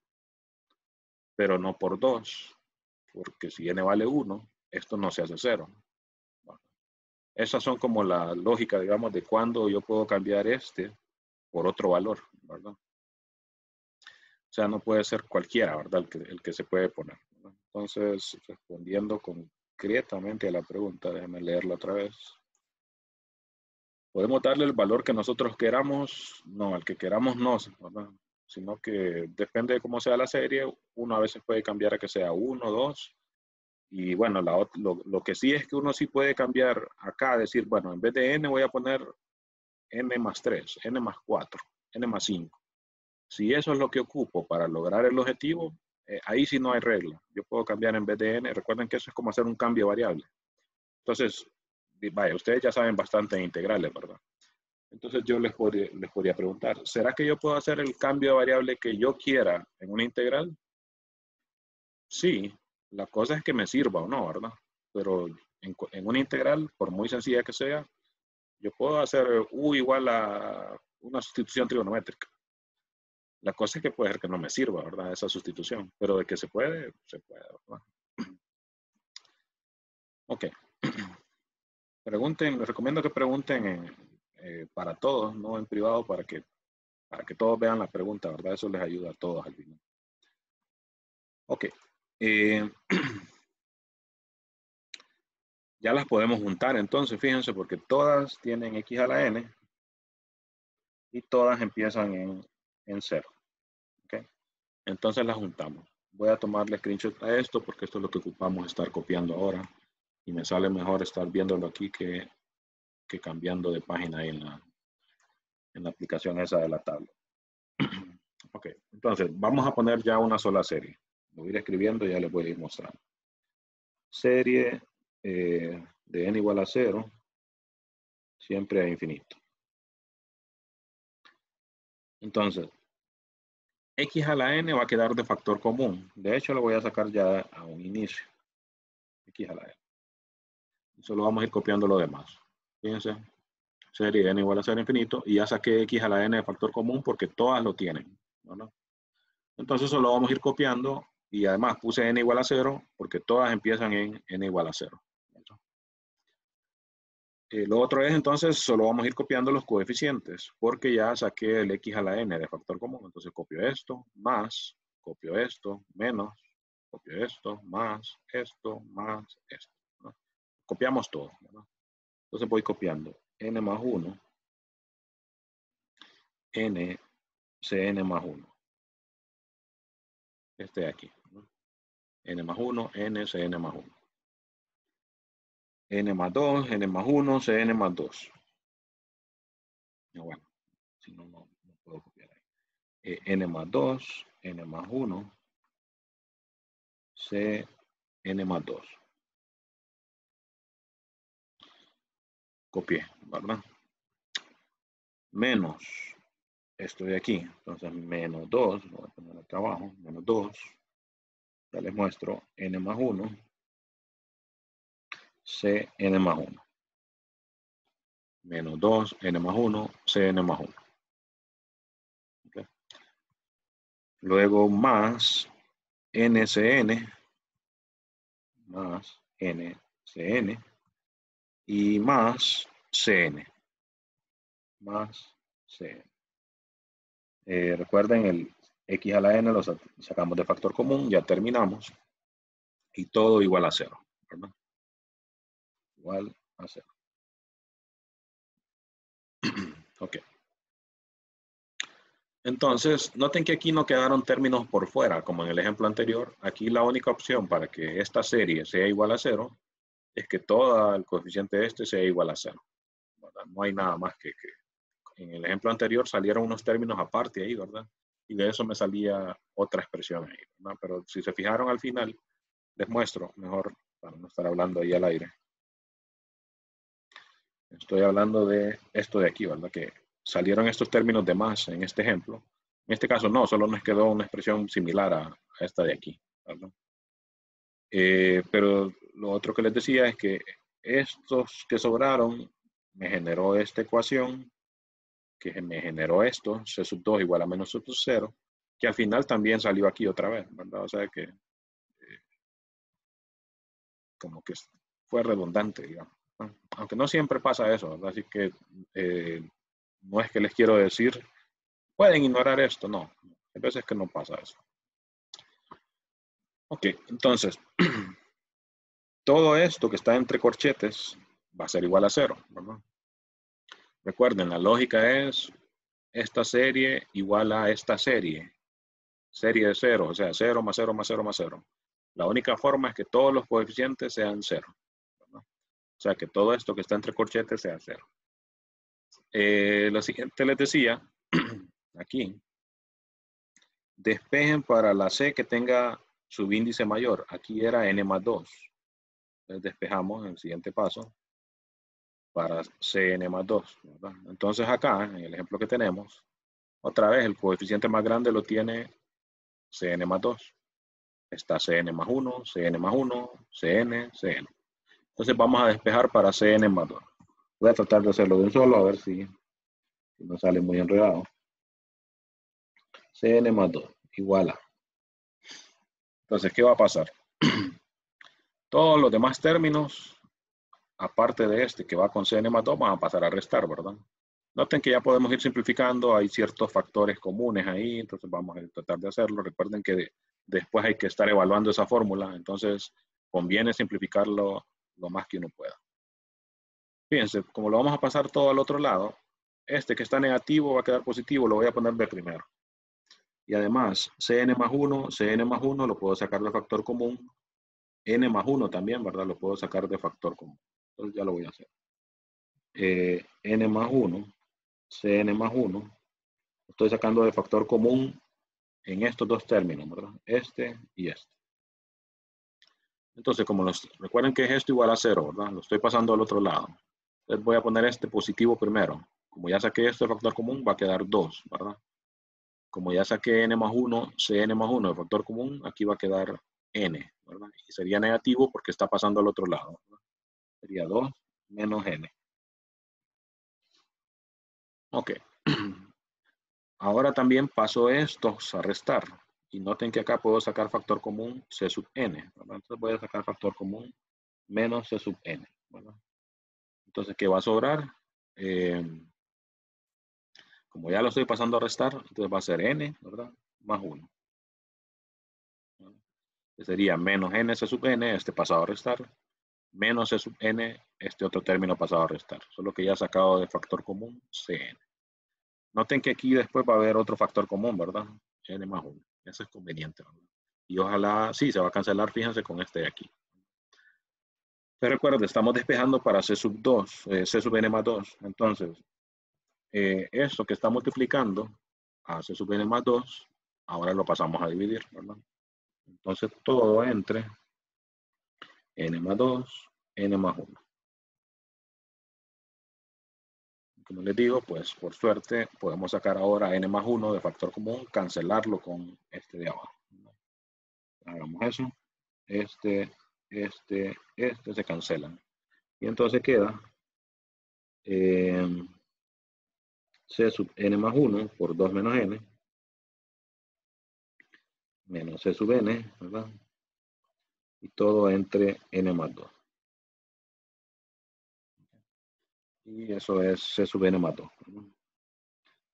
pero no por 2, porque si n vale 1, esto no se hace 0. Bueno, esas son como la lógica, digamos, de cuándo yo puedo cambiar este por otro valor, ¿verdad? O sea, no puede ser cualquiera, ¿verdad? El que se puede poner, ¿verdad? Entonces, respondiendo concretamente a la pregunta, déjenme leerla otra vez. ¿Podemos darle el valor que nosotros queramos? No, al que queramos no, ¿verdad? Sino que depende de cómo sea la serie, uno a veces puede cambiar a que sea 1, 2. Y bueno, lo que sí es que uno sí puede cambiar acá, decir, bueno, en vez de n voy a poner n más 3, n más 4, n más 5. Si eso es lo que ocupo para lograr el objetivo, ahí sí no hay regla. Yo puedo cambiar en vez de n. Recuerden que eso es como hacer un cambio variable. Entonces, vaya, ustedes ya saben bastante en integrales, ¿verdad? Entonces yo les podría preguntar, ¿será que yo puedo hacer el cambio de variable que yo quiera en una integral? Sí, la cosa es que me sirva o no, ¿verdad? Pero en una integral, por muy sencilla que sea, yo puedo hacer u igual a una sustitución trigonométrica. La cosa es que puede ser que no me sirva, ¿verdad? Esa sustitución, pero de que se puede, ¿verdad? Ok. Pregunten, les recomiendo que pregunten para todos, no en privado, para que todos vean la pregunta, ¿verdad? Eso les ayuda a todos al final. Ok. Ya las podemos juntar entonces, fíjense, porque todas tienen x a la n y todas empiezan en 0. ¿Okay? Entonces las juntamos. Voy a tomarle screenshot a esto porque esto es lo que ocupamos estar copiando ahora. Y me sale mejor estar viéndolo aquí que cambiando de página ahí en la aplicación esa de la tabla. Ok, entonces vamos a poner ya una sola serie. Lo voy a ir escribiendo y ya les voy a ir mostrando. Serie de n igual a 0, siempre a infinito. Entonces, x a la n va a quedar de factor común. De hecho, lo voy a sacar ya a un inicio. X a la n. Y solo vamos a ir copiando lo demás. Fíjense, serie n igual a 0 infinito. Y ya saqué x a la n de factor común porque todas lo tienen, ¿no? Entonces solo vamos a ir copiando. Y además puse n igual a 0 porque todas empiezan en n igual a 0. Lo otro es entonces solo vamos a ir copiando los coeficientes porque ya saqué el x a la n de factor común. Entonces copio esto, más, copio esto, menos, copio esto, más esto, ¿no? Copiamos todo, ¿no? Entonces voy copiando n más 1, n, cn más 1. Este de aquí, ¿no? N más 1, n, cn más 1. N más 2, n más 1, cn más 2. Bueno, si no, no puedo copiar ahí. N más 2, n más 1, cn más 2. Copié, ¿verdad? Menos esto de aquí. Entonces, menos 2, lo voy a poner acá abajo, menos 2, Ya les muestro n más 1, cn más 1. Menos 2, n más 1, cn más 1. ¿Okay? Luego más ncn, más ncn, y más cn, más cn. Recuerden, el x a la n lo sacamos de factor común, ya terminamos. Y todo igual a 0, ¿verdad? Igual a 0. Ok. Entonces, noten que aquí no quedaron términos por fuera, como en el ejemplo anterior. Aquí la única opción para que esta serie sea igual a 0 es que todo el coeficiente este sea igual a 0. ¿Verdad? No hay nada más que en el ejemplo anterior salieron unos términos aparte ahí, ¿verdad? Y de eso me salía otra expresión ahí, ¿verdad? Pero si se fijaron al final, les muestro, mejor para no estar hablando ahí al aire. Estoy hablando de esto de aquí, ¿verdad? Que salieron estos términos de más en este ejemplo. En este caso no, solo nos quedó una expresión similar a esta de aquí, ¿verdad? Pero lo otro que les decía es que estos que sobraron me generó esta ecuación, que me generó esto, c sub 2 igual a menos c sub 0, que al final también salió aquí otra vez, ¿verdad? O sea que como que fue redundante, digamos. Aunque no siempre pasa eso, ¿verdad? Así que no es que les quiero decir, pueden ignorar esto, no. Hay veces que no pasa eso. Ok, entonces, todo esto que está entre corchetes va a ser igual a 0, ¿verdad? Recuerden, la lógica es esta serie igual a esta serie. Serie de 0, o sea, 0 más 0 más 0 más 0. La única forma es que todos los coeficientes sean 0, ¿verdad? O sea, que todo esto que está entre corchetes sea 0. Lo siguiente les decía, aquí, despejen para la C que tenga subíndice mayor. Aquí era n más 2. Entonces despejamos en el siguiente paso para Cn más 2, ¿verdad? Entonces acá, en el ejemplo que tenemos, otra vez el coeficiente más grande lo tiene Cn más 2. Está Cn más 1, Cn más 1, Cn, Cn. Entonces vamos a despejar para Cn más 2. Voy a tratar de hacerlo de un solo, a ver si no sale muy enredado. Cn más 2 igual a. Entonces, ¿qué va a pasar? Todos los demás términos, aparte de este que va con Cn más 2, van a pasar a restar, ¿verdad? Noten que ya podemos ir simplificando, hay ciertos factores comunes ahí, entonces vamos a tratar de hacerlo. Recuerden que después hay que estar evaluando esa fórmula, entonces conviene simplificarlo lo más que uno pueda. Fíjense, como lo vamos a pasar todo al otro lado, este que está negativo va a quedar positivo, lo voy a poner de primero. Y además, Cn más 1 lo puedo sacar de factor común, n más 1 también, ¿verdad? Lo puedo sacar de factor común. Entonces ya lo voy a hacer. N más 1, Cn más 1, estoy sacando de factor común en estos dos términos, ¿verdad? Este y este. Entonces, como recuerden que es esto igual a 0, ¿verdad? Lo estoy pasando al otro lado. Entonces voy a poner este positivo primero. Como ya saqué este factor común, va a quedar 2, ¿verdad? Como ya saqué n más 1, Cn más 1 de factor común, aquí va a quedar n, ¿verdad? Y sería negativo porque está pasando al otro lado, ¿verdad? Sería 2 menos n. Ok. Ahora también paso estos a restar. Y noten que acá puedo sacar factor común c sub n, ¿verdad? Entonces voy a sacar factor común menos c sub n, ¿verdad? Entonces, ¿qué va a sobrar? Como ya lo estoy pasando a restar, entonces va a ser n, ¿verdad? Más 1. Sería menos n c sub n, este pasado a restar, menos c sub n, este otro término pasado a restar. Solo que ya sacado de factor común, cn. Noten que aquí después va a haber otro factor común, ¿verdad? N más 1. Eso es conveniente, ¿verdad? Y ojalá, sí, se va a cancelar, fíjense, con este de aquí. Pero recuerden, estamos despejando para C sub 2, C sub n más 2. Entonces, esto que está multiplicando a C sub n más 2, ahora lo pasamos a dividir, ¿verdad? Entonces, todo entre n más 2, n más 1. Como les digo, pues por suerte podemos sacar ahora n más 1 de factor común, cancelarlo con este de abajo. Hagamos eso. Este se cancelan. Y entonces queda C sub n más 1 por 2 menos n, menos C sub n, ¿verdad? Y todo entre n más 2. Y eso es C sub n más 2. ¿verdad?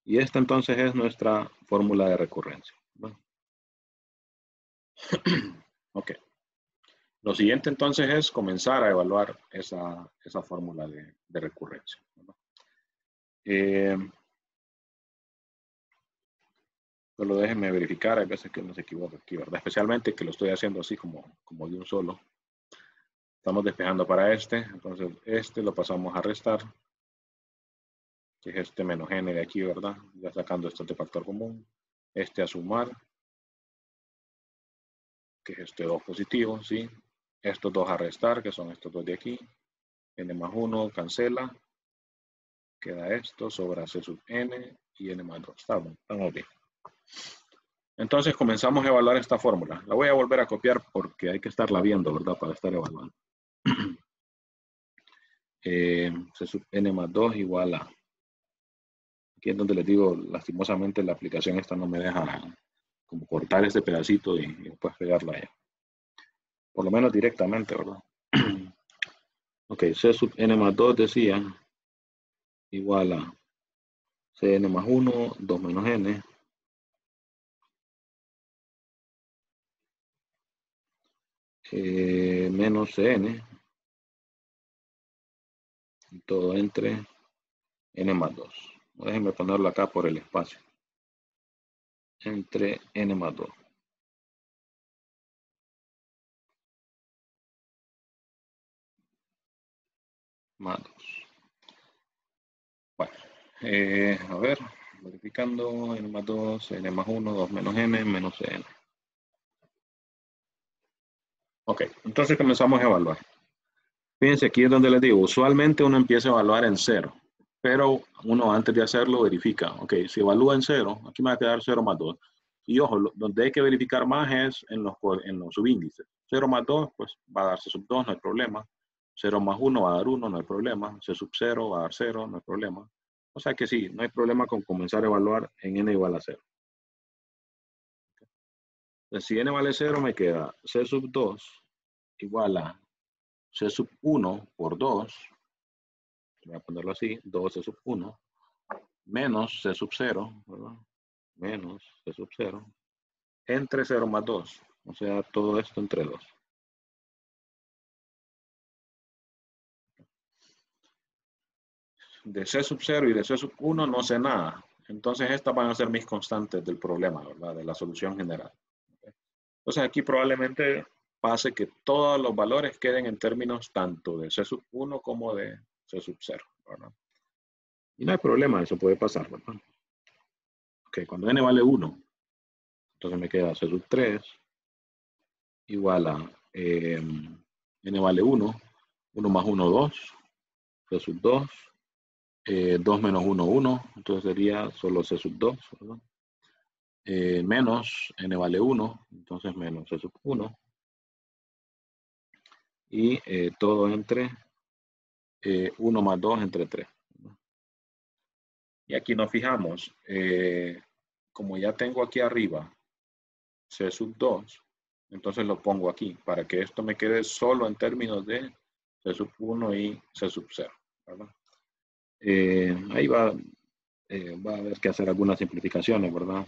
Y esta entonces es nuestra fórmula de recurrencia. ¿verdad? Ok. Lo siguiente entonces es comenzar a evaluar esa fórmula de recurrencia. Solo déjenme verificar, hay veces que no se equivoca aquí, ¿verdad? Especialmente que lo estoy haciendo así como de un solo. Estamos despejando para entonces este lo pasamos a restar, que es este menos n de aquí, ¿verdad? Ya sacando esto de factor común. Este a sumar, que es este 2 positivo, ¿sí? Estos dos a restar, que son estos dos de aquí. N más 1 cancela. Queda esto, sobra C sub n y n más 2. Estamos bien. Entonces comenzamos a evaluar esta fórmula. La voy a volver a copiar porque hay que estarla viendo, ¿verdad? Para estar evaluando. C sub n más 2 igual a... Aquí es donde les digo, lastimosamente la aplicación esta no me deja como cortar este pedacito y después pegarla allá. Por lo menos directamente, ¿verdad? Ok, C sub n más 2 decía igual a Cn más 1, 2 menos n, menos Cn, y todo entre n más 2. Déjenme ponerlo acá por el espacio. Entre n más 2. Más 2. Bueno, a ver, verificando, n más 2, n más 1, 2 menos n, menos n. Ok, entonces comenzamos a evaluar. Fíjense, aquí es donde les digo, usualmente uno empieza a evaluar en 0, pero uno antes de hacerlo verifica, ok, si evalúa en 0, aquí me va a quedar 0 más 2. Y ojo, donde hay que verificar más es en los subíndices. 0 más 2, pues va a darse sub 2, no hay problema. 0 más 1 va a dar 1, no hay problema. C sub 0 va a dar 0, no hay problema. O sea que sí, no hay problema con comenzar a evaluar en n igual a 0. Entonces, si n vale 0, me queda C sub 2 igual a C sub 1 por 2, voy a ponerlo así, 2C sub 1, menos C sub 0, ¿verdad? Menos C sub 0, entre 0 más 2, o sea, todo esto entre 2. De C sub 0 y de C sub 1 no sé nada, entonces estas van a ser mis constantes del problema, ¿verdad? De la solución general. Entonces aquí probablemente pase que todos los valores queden en términos tanto de C sub 1 como de C sub 0, ¿verdad? Y no hay problema, eso puede pasar, ¿verdad? Ok, cuando n vale 1, entonces me queda C sub 3 igual a n vale 1, 1 más 1, 2, C sub 2, 2 menos 1, 1, entonces sería solo C sub 2, ¿verdad? Menos n vale 1, entonces menos C sub 1, y todo entre 1 más 2 entre 3. Y aquí nos fijamos, como ya tengo aquí arriba C sub 2, entonces lo pongo aquí para que esto me quede solo en términos de C sub 1 y C sub 0, ¿verdad? Ahí va a haber que hacer algunas simplificaciones, ¿verdad?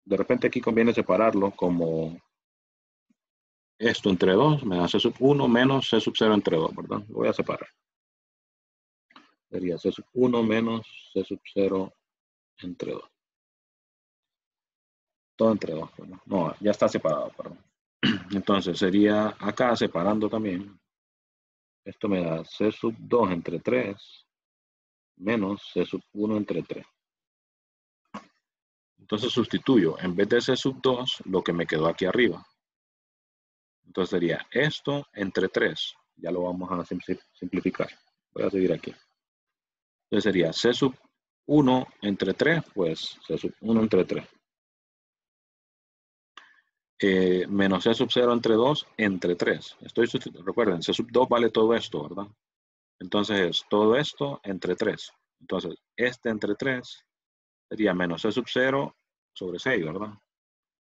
De repente aquí conviene separarlo como esto entre 2, me da C sub 1 menos C sub 0 entre 2, ¿verdad? Lo voy a separar. Sería C sub 1 menos C sub 0 entre 2. Todo entre 2, ¿verdad? No, ya está separado, perdón. Entonces sería acá separando también. Esto me da C sub 2 entre 3 menos C sub 1 entre 3. Entonces sustituyo, en vez de C sub 2, lo que me quedó aquí arriba. Entonces sería esto entre 3. Ya lo vamos a simplificar. Voy a seguir aquí. Entonces sería C sub 1 entre 3, pues C sub 1 entre 3. menos C sub 0 entre 2 entre 3. Recuerden, C sub 2 vale todo esto, ¿verdad? Entonces es todo esto entre 3. Entonces, este entre 3 sería menos C sub 0 sobre 6, ¿verdad?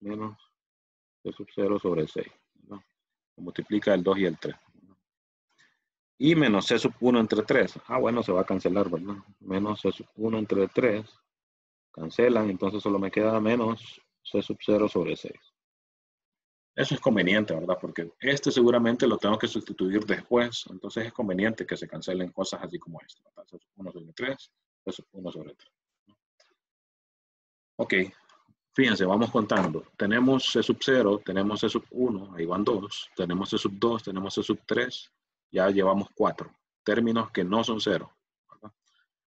Menos C sub 0 sobre 6, ¿verdad? Multiplica el 2 y el 3. Y menos C sub 1 entre 3. Ah, bueno, se va a cancelar, ¿verdad? Menos C sub 1 entre 3. Cancelan, entonces solo me queda menos C sub 0 sobre 6. Eso es conveniente, ¿verdad? Porque este seguramente lo tengo que sustituir después, entonces es conveniente que se cancelen cosas así como esta. C sub 1 sobre 3, C sub 1 sobre 3. Ok, fíjense, vamos contando. Tenemos C sub 0, tenemos C sub 1, ahí van 2. Tenemos C sub 2, tenemos C sub 3, ya llevamos 4. Términos que no son 0. ¿Verdad?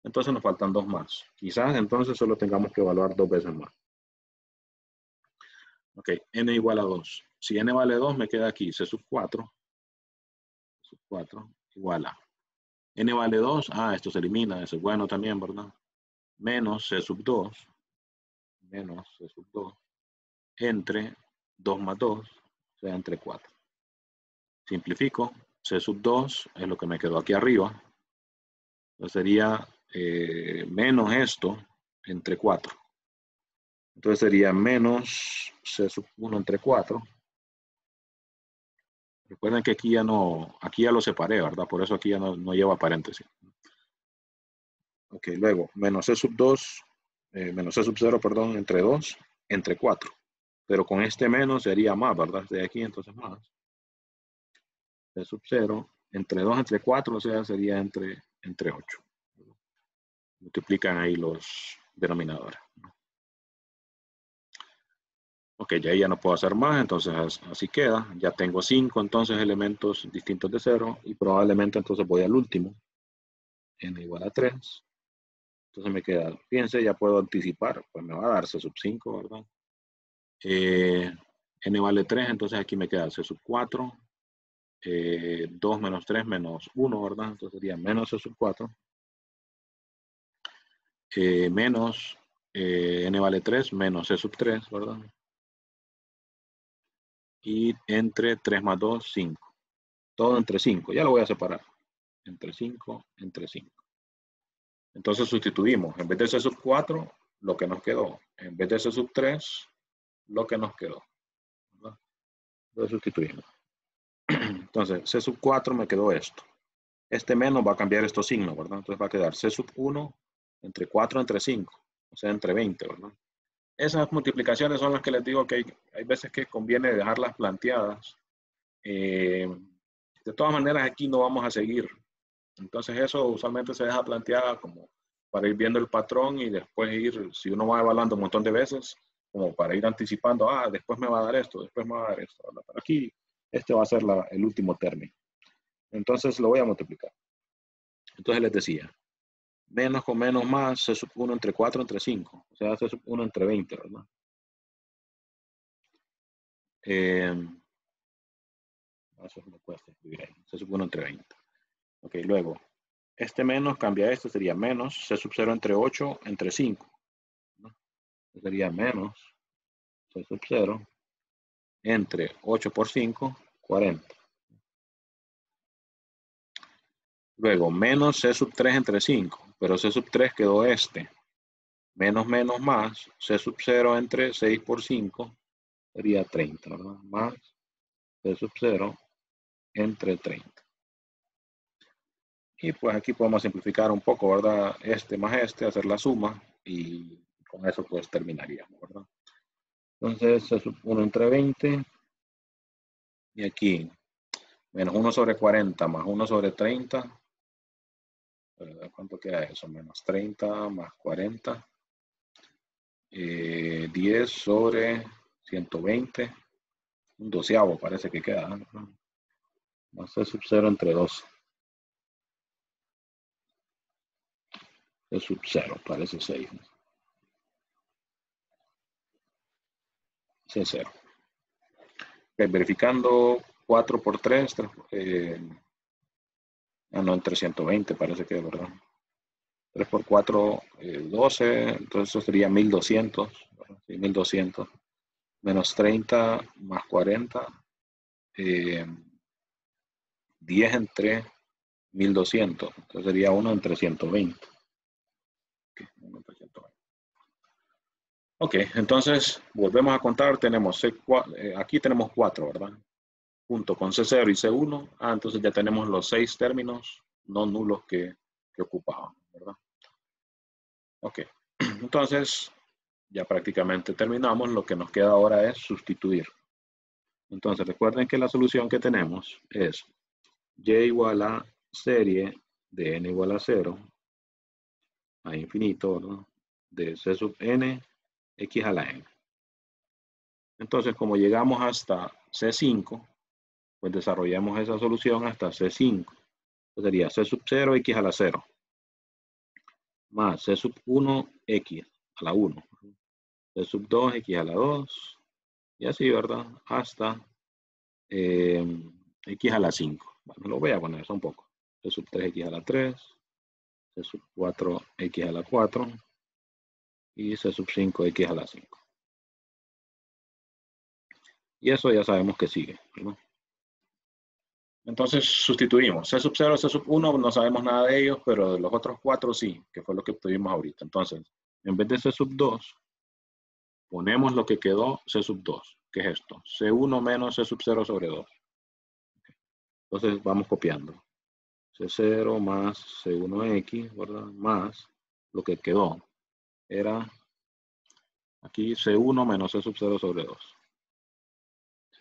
Entonces nos faltan 2 más. Quizás entonces solo tengamos que evaluar 2 veces más. Ok, n igual a 2. Si n vale 2, me queda aquí C sub 4. C sub 4 igual a. N vale 2. Ah, esto se elimina. Eso es bueno también, ¿verdad? Menos C sub 2. Menos C sub 2. Entre 2 más 2. O sea, entre 4. Simplifico. C sub 2 es lo que me quedó aquí arriba. Entonces sería menos esto entre 4. Entonces sería menos C sub 1 entre 4. Recuerden que aquí ya lo separé, ¿verdad? Por eso aquí ya no lleva paréntesis. Ok, luego, menos C sub 2, menos C sub 0, perdón, entre 2, entre 4. Pero con este menos sería más, ¿verdad? De aquí entonces más. C sub 0, entre 2, entre 4, o sea, sería entre 8. Multiplican ahí los denominadores. Ok, ya no puedo hacer más, entonces así queda. Ya tengo 5 entonces elementos distintos de 0 y probablemente entonces voy al último. N igual a 3. Entonces me queda, fíjense, ya puedo anticipar, pues me va a dar C sub 5, ¿verdad? N vale 3, entonces aquí me queda C sub 4. 2 menos 3 menos 1, ¿verdad? Entonces sería menos C sub 4. Menos N vale 3 menos C sub 3, ¿verdad? Y entre 3 más 2, 5. Todo entre 5. Ya lo voy a separar. Entre 5, entre 5. Entonces sustituimos. En vez de C sub 4, lo que nos quedó. En vez de C sub 3, lo que nos quedó. ¿Verdad? Lo sustituimos. Entonces, C sub 4 me quedó esto. Este menos va a cambiar estos signos, ¿verdad? Entonces va a quedar C sub 1 entre 4 entre 5. O sea, entre 20, ¿verdad? Esas multiplicaciones son las que les digo que hay veces que conviene dejarlas planteadas. De todas maneras, aquí no vamos a seguir. Entonces eso usualmente se deja planteada como para ir viendo el patrón y después ir, si uno va evaluando un montón de veces, como para ir anticipando, después me va a dar esto, después me va a dar esto. ¿Verdad? Pero aquí este va a ser el último término. Entonces lo voy a multiplicar. Entonces les decía, menos con menos más, C sub 1 entre 4 entre 5. O sea, C sub 1 entre 20, ¿verdad? Eso me cuesta escribir ahí. C sub 1 entre 20. Ok, luego, este menos cambia a este, sería menos C sub 0 entre 8 entre 5. ¿No? Sería menos C sub 0 entre 8 por 5, 40. Luego, menos C sub 3 entre 5, pero C sub 3 quedó este. Menos menos más, C sub 0 entre 6 por 5 sería 30, ¿verdad? Más C sub 0 entre 30. Y pues aquí podemos simplificar un poco, ¿verdad? Este más este, hacer la suma y con eso pues terminaríamos, ¿verdad? Entonces C sub 1 entre 20 y aquí menos 1 sobre 40 más 1 sobre 30. ¿Cuánto queda eso? Menos 30 más 40. 10 sobre 120. Un doceavo parece que queda. Más C sub 0 entre 12. C sub 0 parece 6. C0. Okay, verificando 4 por 3. No, entre 120 parece que es, ¿verdad? 3 por 4, 12. Entonces eso sería 1200. Sí, 1200. menos 30 más 40, 10 entre 1200. Entonces sería 1 entre 120. Okay, 1 entre 120. Ok, entonces volvemos a contar. Tenemos aquí tenemos 4, ¿verdad? Junto con C0 y C1. Entonces ya tenemos los 6 términos no nulos que ocupaban, ¿verdad? Ok, entonces ya prácticamente terminamos. Lo que nos queda ahora es sustituir. Entonces recuerden que la solución que tenemos es y igual a serie de n igual a 0 a infinito, ¿no? De c sub n x a la n. Entonces, como llegamos hasta C5, pues desarrollamos esa solución hasta C5. Entonces sería c sub 0 x a la 0 más c sub 1 x a la 1, c sub 2 x a la 2 y así, ¿verdad? Hasta x a la 5. Bueno, lo voy a poner eso un poco. C sub 3 x a la 3, c sub 4 x a la 4 y c sub 5 x a la 5. Y eso ya sabemos que sigue, ¿no? Entonces sustituimos. C sub 0, C sub 1, no sabemos nada de ellos, pero de los otros 4 sí, que fue lo que obtuvimos ahorita. Entonces, en vez de C sub 2, ponemos lo que quedó C sub 2, que es esto. C1 menos C sub 0 sobre 2. Entonces vamos copiando. C0 más C1X, ¿verdad? Más lo que quedó. Era aquí C1 menos C sub 0 sobre 2.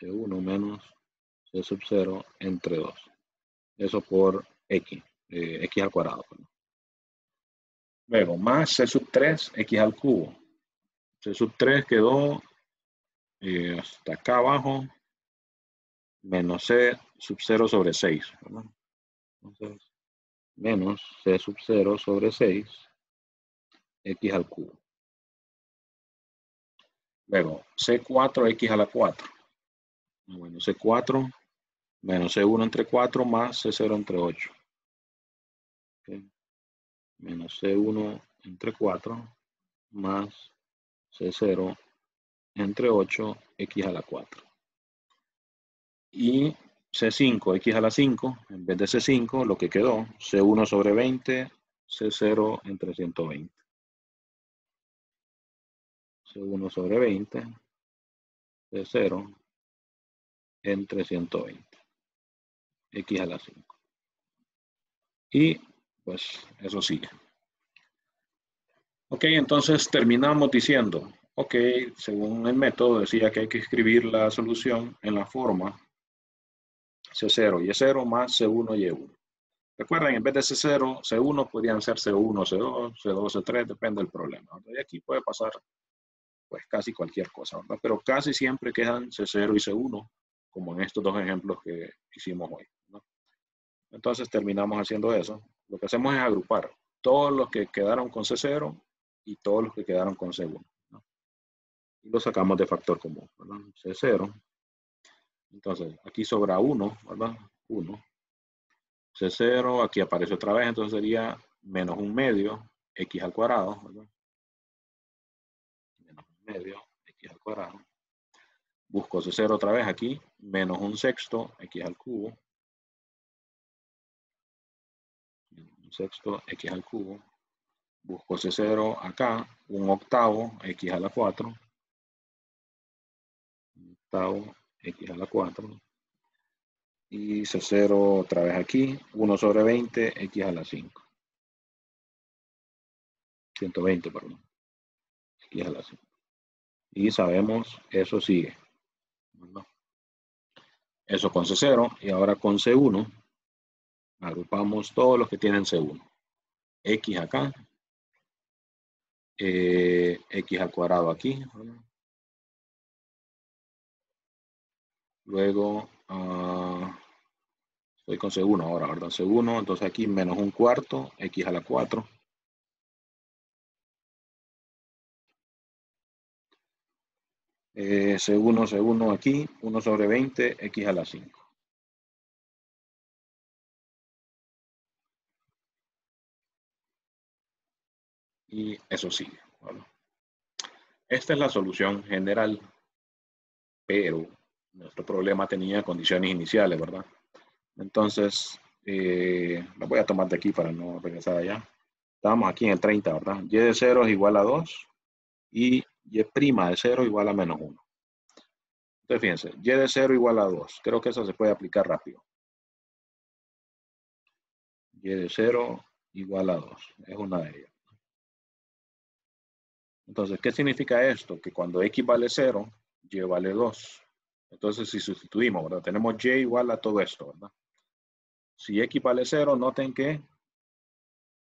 C1 menos C sub 0 entre 2. Eso por X, X al cuadrado. Luego, más C sub 3, X al cubo. C sub 3 quedó hasta acá abajo, menos C sub 0 sobre 6. ¿Verdad? Entonces, menos C sub 0 sobre 6, X al cubo. Luego, C4, X a la 4. Bueno, C4 menos C1 entre 4 más C0 entre 8. ¿Okay? Menos C1 entre 4 más C0 entre 8, X a la 4. Y C5, X a la 5, en vez de C5, lo que quedó, C1 sobre 20, C0 entre 120. C1 sobre 20, C0 entre 120. X a la 5. Y pues eso sigue. Ok, entonces terminamos diciendo, ok, según el método decía que hay que escribir la solución en la forma C0 Y0 más C1 Y1. Recuerden, en vez de C0, C1 podrían ser C1, C2, C2, C3, depende del problema. Y aquí puede pasar pues casi cualquier cosa, ¿verdad? Pero casi siempre quedan C0 y C1, como en estos dos ejemplos que hicimos hoy, ¿no? Entonces terminamos haciendo eso. Lo que hacemos es agrupar todos los que quedaron con C0 y todos los que quedaron con C1, ¿no? Y lo sacamos de factor común, ¿verdad? C0. Entonces, aquí sobra 1, ¿verdad? 1. C0, aquí aparece otra vez, entonces sería menos un medio, X al cuadrado, ¿verdad? Menos un medio, X al cuadrado. Busco C0 otra vez aquí, menos un sexto, X al cubo. Un sexto, X al cubo. Busco C0 acá, un octavo, X a la 4. Un octavo, X a la 4. Y C0 otra vez aquí, 1 sobre 20, X a la 5. 120, perdón. X a la 5. Y sabemos, eso sigue, ¿no? Eso con C0 y ahora con C1 agrupamos todos los que tienen C1. X acá, X al cuadrado aquí, ¿no? Luego estoy con C1 ahora, ¿verdad? C1, entonces aquí menos un cuarto, X a la 4. C1, C1 aquí, 1 sobre 20, X a la 5. Y eso sigue, ¿vale? Esta es la solución general pero nuestro problema tenía condiciones iniciales, ¿verdad? Entonces, lo voy a tomar de aquí para no regresar allá. Estábamos aquí en el 30, ¿verdad? Y de 0 es igual a 2 y y' de 0 igual a menos 1. Entonces, fíjense, y de 0 igual a 2. Creo que eso se puede aplicar rápido. Y de 0 igual a 2. Es una de ellas. Entonces, ¿qué significa esto? Que cuando x vale 0, y vale 2. Entonces, si sustituimos, ¿verdad? Tenemos y igual a todo esto, ¿verdad? Si x vale 0, noten que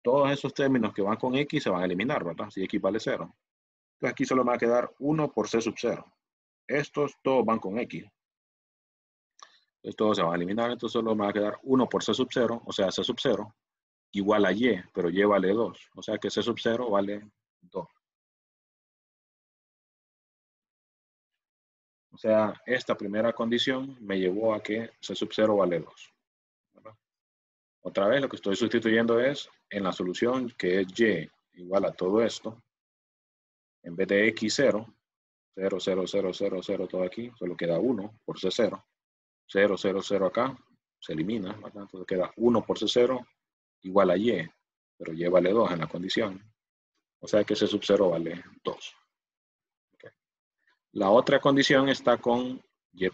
todos esos términos que van con x se van a eliminar, ¿verdad? Si x vale 0. Entonces, aquí solo me va a quedar 1 por c sub 0. Estos todos van con x. Entonces, todos se van a eliminar. Entonces, solo me va a quedar 1 por c sub 0, o sea, c sub 0, igual a y, pero y vale 2. O sea que c sub 0 vale 2. O sea, esta primera condición me llevó a que c sub 0 vale 2. ¿Verdad? Otra vez lo que estoy sustituyendo es en la solución que es y igual a todo esto. En vez de x0, 0, 0, 0, 0, 0, todo aquí, solo queda 1 por C0. 0, 0, 0 acá, se elimina, ¿verdad? Entonces queda 1 por C0 igual a y, pero y vale 2 en la condición. O sea que C sub 0 vale 2. Okay. La otra condición está con y'.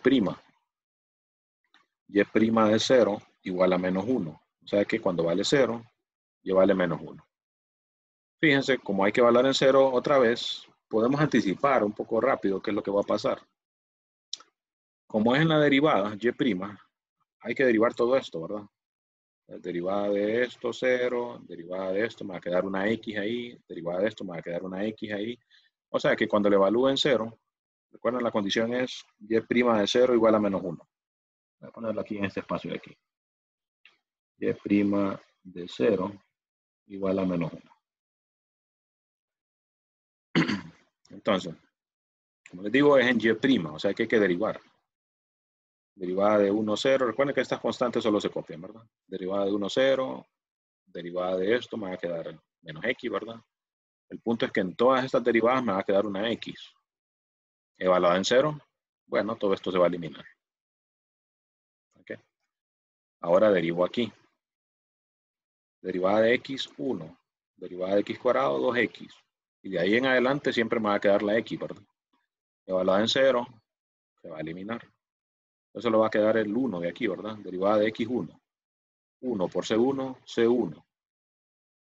Y' de 0 igual a menos 1. O sea que cuando vale 0, y vale menos 1. Fíjense, como hay que valer en 0 otra vez, podemos anticipar un poco rápido qué es lo que va a pasar. Como es en la derivada, y', hay que derivar todo esto, ¿verdad? Derivada de esto, 0, derivada de esto, me va a quedar una x ahí, derivada de esto, me va a quedar una x ahí. O sea que cuando le evalúen 0, recuerden la condición es y' de 0 igual a menos 1. Voy a ponerlo aquí en este espacio de aquí. Y' de 0 igual a menos 1. Entonces, como les digo, es en y', o sea que hay que derivar. Derivada de 1, 0. Recuerden que estas constantes solo se copian, ¿verdad? Derivada de 1, 0. Derivada de esto me va a quedar menos x, ¿verdad? El punto es que en todas estas derivadas me va a quedar una x. Evaluada en 0, bueno, todo esto se va a eliminar. ¿Okay? Ahora derivo aquí. Derivada de x, 1. Derivada de x cuadrado, 2x. Y de ahí en adelante siempre me va a quedar la x, ¿verdad? Evaluada en 0, se va a eliminar. Entonces lo va a quedar el 1 de aquí, ¿verdad? Derivada de x1. 1 por c1, c1.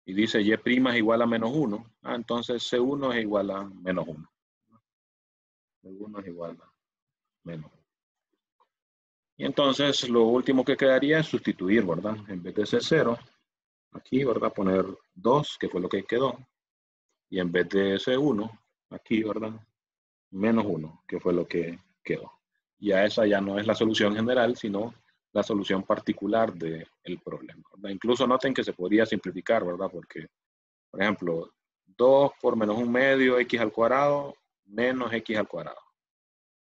Y dice y' es igual a menos 1. Entonces c1 es igual a menos 1. C1 es igual a menos 1. Y entonces lo último que quedaría es sustituir, ¿verdad? En vez de ser 0, aquí, ¿verdad? Poner 2, que fue lo que quedó. Y en vez de C1, aquí, ¿verdad? Menos 1, que fue lo que quedó. Ya esa ya no es la solución general, sino la solución particular del problema, ¿verdad? Incluso noten que se podría simplificar, ¿verdad? Porque, por ejemplo, 2 por menos 1 medio x al cuadrado menos x al cuadrado.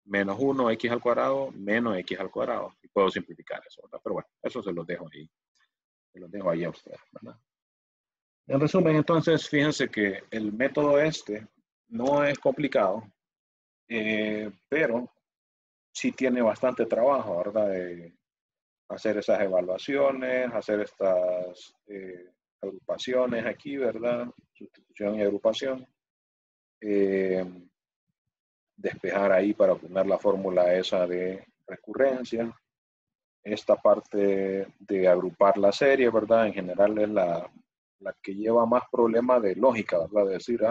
Menos 1 x al cuadrado menos x al cuadrado. Y puedo simplificar eso, ¿verdad? Pero bueno, eso se los dejo ahí. Se los dejo ahí a ustedes, ¿verdad? En resumen, entonces, fíjense que el método este no es complicado, pero sí tiene bastante trabajo, ¿verdad? De hacer esas evaluaciones, hacer estas agrupaciones aquí, ¿verdad? Sustitución y agrupación. Despejar ahí para poner la fórmula esa de recurrencia. Esta parte de agrupar la serie, ¿verdad? En general es la que lleva más problemas de lógica, ¿verdad? De decir,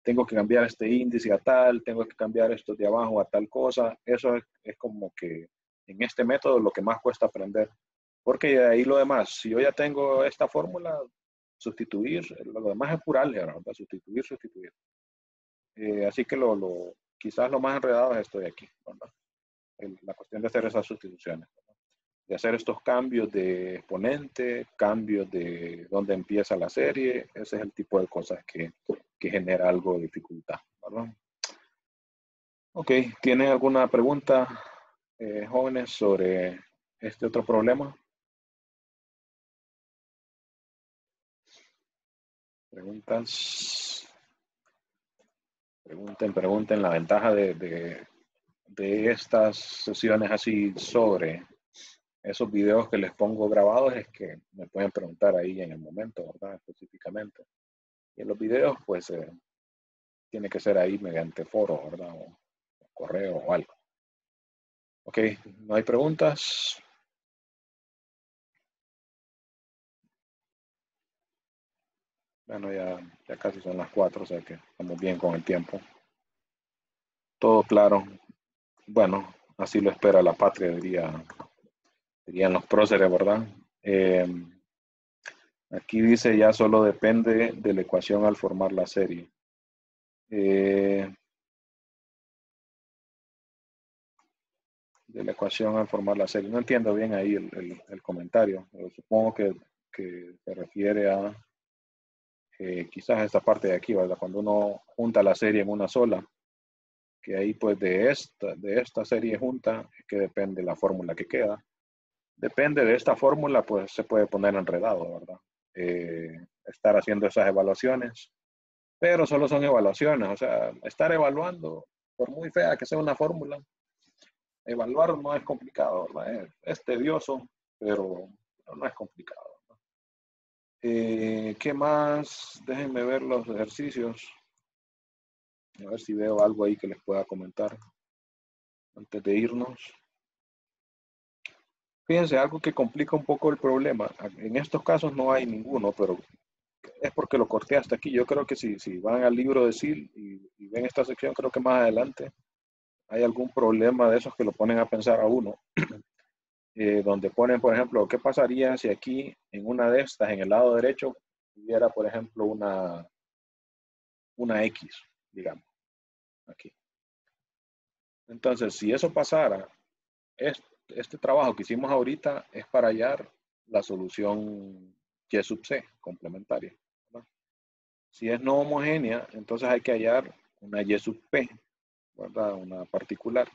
tengo que cambiar este índice a tal, tengo que cambiar esto de abajo a tal cosa. Eso es como que en este método lo que más cuesta aprender. Porque de ahí lo demás, si yo ya tengo esta fórmula, sustituir, lo demás es pura álgebra, ¿verdad? Sustituir, sustituir. Así que quizás lo más enredado es esto de aquí, ¿verdad? La cuestión de hacer esas sustituciones, ¿verdad? De hacer estos cambios de exponente, cambios de dónde empieza la serie, ese es el tipo de cosas que genera algo de dificultad, ¿verdad? Ok, ¿tienen alguna pregunta, jóvenes, sobre este otro problema? ¿Preguntas? Pregunten. La ventaja de de estas sesiones así sobre esos videos que les pongo grabados es que me pueden preguntar ahí en el momento, ¿verdad? Específicamente. Y en los videos, pues, tiene que ser ahí mediante foro, ¿verdad? O correo o algo. Ok, ¿no hay preguntas? Bueno, ya casi son las 4, o sea que estamos bien con el tiempo. Todo claro. Bueno, así lo espera la patria, dirían los próceres, ¿verdad? Aquí dice ya solo depende de la ecuación al formar la serie. De la ecuación al formar la serie. No entiendo bien ahí el comentario. Pero supongo que se refiere a quizás esta parte de aquí, ¿verdad? Cuando uno junta la serie en una sola, que ahí pues de esta serie junta es que depende la fórmula que queda. Depende de esta fórmula, pues se puede poner enredado, ¿verdad? Estar haciendo esas evaluaciones, pero solo son evaluaciones, o sea, estar evaluando, por muy fea que sea una fórmula, evaluar no es complicado, ¿verdad? Es tedioso, pero no es complicado. ¿Qué más? Déjenme ver los ejercicios. A ver si veo algo ahí que les pueda comentar antes de irnos. Fíjense, algo que complica un poco el problema. En estos casos no hay ninguno, pero es porque lo corté hasta aquí. Yo creo que si van al libro de SIL y ven esta sección, creo que más adelante hay algún problema de esos que lo ponen a pensar a uno. Donde ponen, por ejemplo, ¿qué pasaría si aquí en una de estas, en el lado derecho, hubiera, por ejemplo, una X, digamos, aquí? Entonces, si eso pasara, este trabajo que hicimos ahorita es para hallar la solución Y sub C complementaria, ¿verdad? Si es no homogénea, entonces hay que hallar una Y sub P, ¿verdad? Una particular.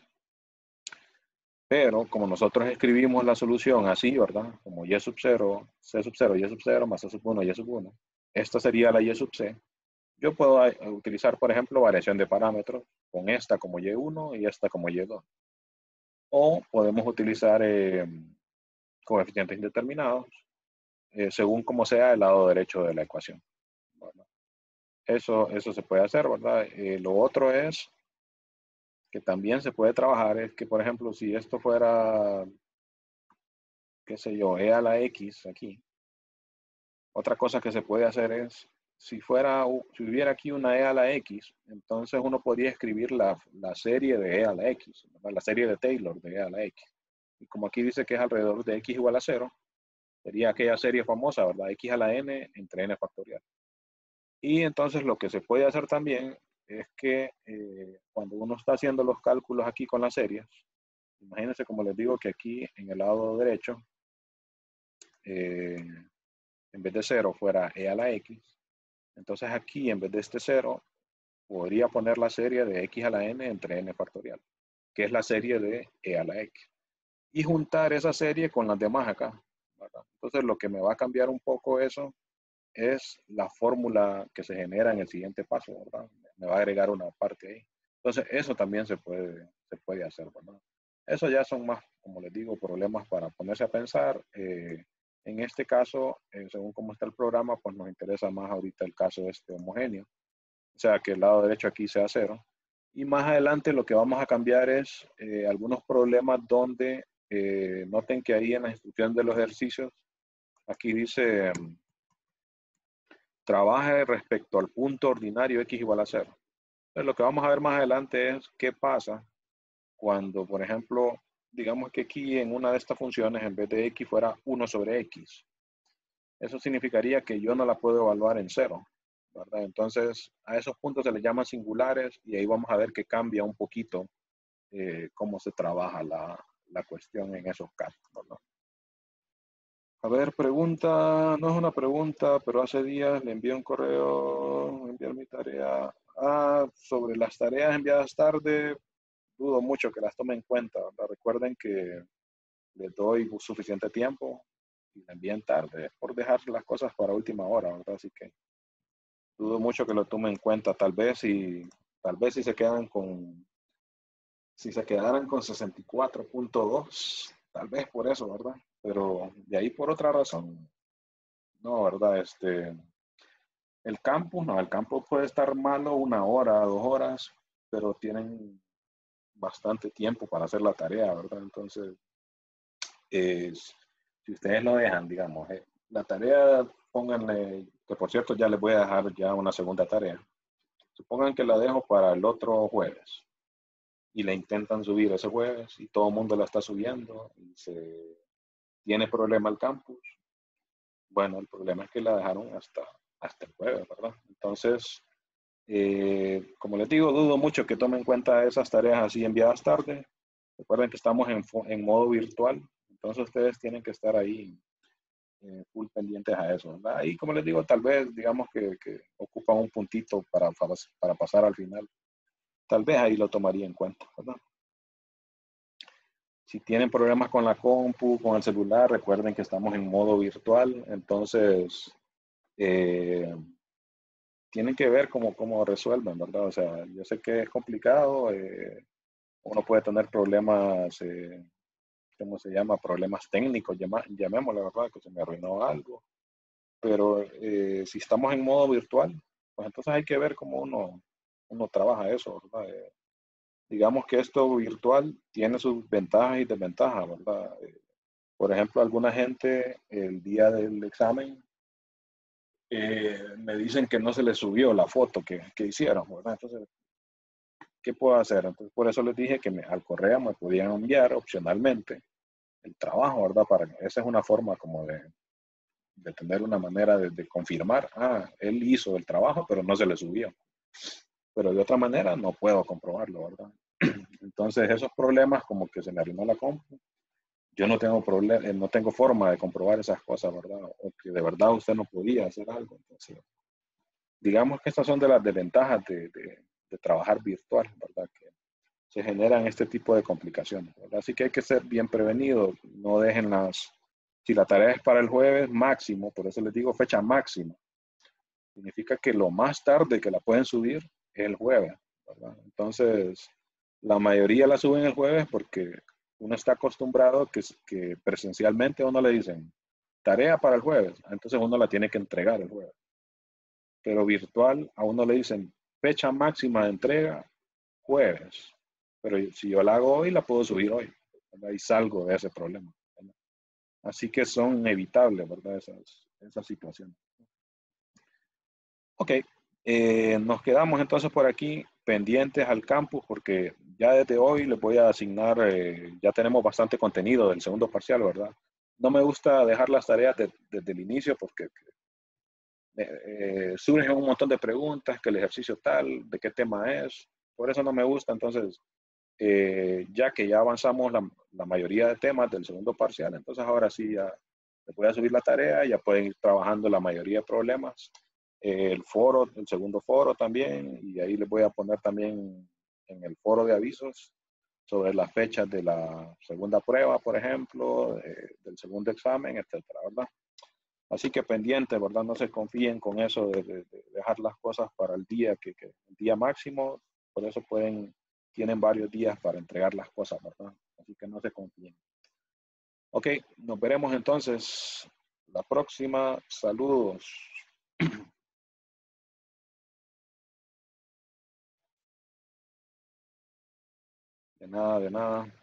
Pero como nosotros escribimos la solución así, ¿verdad? Como Y sub 0, C sub 0, Y sub 0, más C sub 1, Y sub 1. Esta sería la Y sub C. Yo puedo utilizar, por ejemplo, variación de parámetros con esta como Y1 y esta como Y2. O podemos utilizar coeficientes indeterminados según como sea el lado derecho de la ecuación. Bueno, eso se puede hacer, ¿verdad? Lo otro es que también se puede trabajar, es que, por ejemplo, si esto fuera, qué sé yo, e a la x aquí, otra cosa que se puede hacer es, si hubiera aquí una e a la x, entonces uno podría escribir la serie de e a la x, ¿verdad? La serie de Taylor de e a la x. Y como aquí dice que es alrededor de x igual a 0, sería aquella serie famosa, ¿verdad? X a la n entre n factorial. Y entonces lo que se puede hacer también es que cuando uno está haciendo los cálculos aquí con las series, imagínense como les digo que aquí en el lado derecho, en vez de 0 fuera e a la x, entonces aquí en vez de este 0 podría poner la serie de x a la n entre n factorial, que es la serie de e a la x. Y juntar esa serie con las demás acá, ¿verdad? Entonces lo que me va a cambiar un poco eso es la fórmula que se genera en el siguiente paso, ¿verdad? Me va a agregar una parte ahí. Entonces, eso también se puede hacer, ¿verdad? Eso ya son más, como les digo, problemas para ponerse a pensar. En este caso, según cómo está el programa, pues nos interesa más ahorita el caso este homogéneo. O sea, que el lado derecho aquí sea 0. Y más adelante lo que vamos a cambiar es algunos problemas donde noten que ahí en la instrucción de los ejercicios, aquí dice trabaje respecto al punto ordinario x igual a 0. Entonces, lo que vamos a ver más adelante es qué pasa cuando, por ejemplo, digamos que aquí en una de estas funciones, en vez de x fuera 1 sobre x. Eso significaría que yo no la puedo evaluar en 0, ¿verdad? Entonces, a esos puntos se les llaman singulares y ahí vamos a ver que cambia un poquito cómo se trabaja la cuestión en esos casos, ¿verdad? A ver, pregunta, no es una pregunta, pero hace días le envié un correo, enviar mi tarea. Sobre las tareas enviadas tarde, dudo mucho que las tome en cuenta, ¿verdad? Recuerden que les doy suficiente tiempo y la envíen tarde, es por dejar las cosas para última hora, ¿verdad? Así que dudo mucho que lo tomen en cuenta. Tal vez si se quedan Si se quedaran con 64.2, tal vez por eso, ¿verdad? Pero de ahí por otra razón, no, ¿verdad? El campus, no, el campus puede estar malo 1 hora, 2 horas, pero tienen bastante tiempo para hacer la tarea, ¿verdad? Entonces, si ustedes lo dejan, digamos, la tarea, pónganle, que por cierto ya les voy a dejar ya una segunda tarea. Supongan que la dejo para el otro jueves y la intentan subir ese jueves y todo el mundo la está subiendo y se tiene problema el campus. Bueno, el problema es que la dejaron hasta el jueves, ¿verdad? Entonces, como les digo, dudo mucho que tomen en cuenta esas tareas así enviadas tarde. Recuerden que estamos en modo virtual, entonces ustedes tienen que estar ahí full pendientes a eso, ¿verdad? Y como les digo, tal vez digamos que ocupan un puntito para pasar al final. Tal vez ahí lo tomaría en cuenta, ¿verdad? Si tienen problemas con la compu, con el celular, recuerden que estamos en modo virtual, entonces tienen que ver cómo resuelven, ¿verdad? O sea, yo sé que es complicado, uno puede tener problemas, ¿cómo se llama? Problemas técnicos, llamémosle, ¿verdad? Que se me arruinó algo, pero si estamos en modo virtual, pues entonces hay que ver cómo uno trabaja eso, ¿verdad? Digamos que esto virtual tiene sus ventajas y desventajas, ¿verdad? Por ejemplo, alguna gente el día del examen me dicen que no se les subió la foto que hicieron, ¿verdad? Entonces, ¿qué puedo hacer? Entonces, por eso les dije que al correo me podían enviar opcionalmente el trabajo, ¿verdad? Esa es una forma como de tener una manera de confirmar, él hizo el trabajo, pero no se le subió. Pero de otra manera no puedo comprobarlo, ¿verdad? Entonces, esos problemas como que se me arruinó la compu, yo no tengo problema, no tengo forma de comprobar esas cosas, ¿verdad? O que de verdad usted no podía hacer algo. Entonces, digamos que estas son de las desventajas de trabajar virtual, ¿verdad? Que se generan este tipo de complicaciones, ¿verdad? Así que hay que ser bien prevenido, no dejen si la tarea es para el jueves máximo, por eso les digo fecha máxima, significa que lo más tarde que la pueden subir es el jueves, ¿verdad? Entonces, la mayoría la suben el jueves porque uno está acostumbrado que presencialmente a uno le dicen tarea para el jueves, entonces uno la tiene que entregar el jueves. Pero virtual a uno le dicen fecha máxima de entrega jueves, pero si yo la hago hoy, la puedo subir hoy, ¿verdad? Y salgo de ese problema, ¿verdad? Así que son evitables, ¿verdad? Esas situaciones. Ok, nos quedamos entonces por aquí pendientes al campus porque ya desde hoy les voy a asignar, ya tenemos bastante contenido del segundo parcial, ¿verdad? No me gusta dejar las tareas desde el inicio porque surgen un montón de preguntas, que el ejercicio tal, de qué tema es, por eso no me gusta, entonces, ya que ya avanzamos la mayoría de temas del segundo parcial, entonces ahora sí ya les voy a subir la tarea, ya pueden ir trabajando la mayoría de problemas, el foro, el segundo foro también, y ahí les voy a poner también en el foro de avisos sobre las fechas de la segunda prueba, por ejemplo, del segundo examen, etcétera, ¿verdad? Así que pendiente, ¿verdad? No se confíen con eso de dejar las cosas para el día, el día máximo, por eso tienen varios días para entregar las cosas, ¿verdad? Así que no se confíen. Ok, nos veremos entonces la próxima. Saludos. De nada, de nada.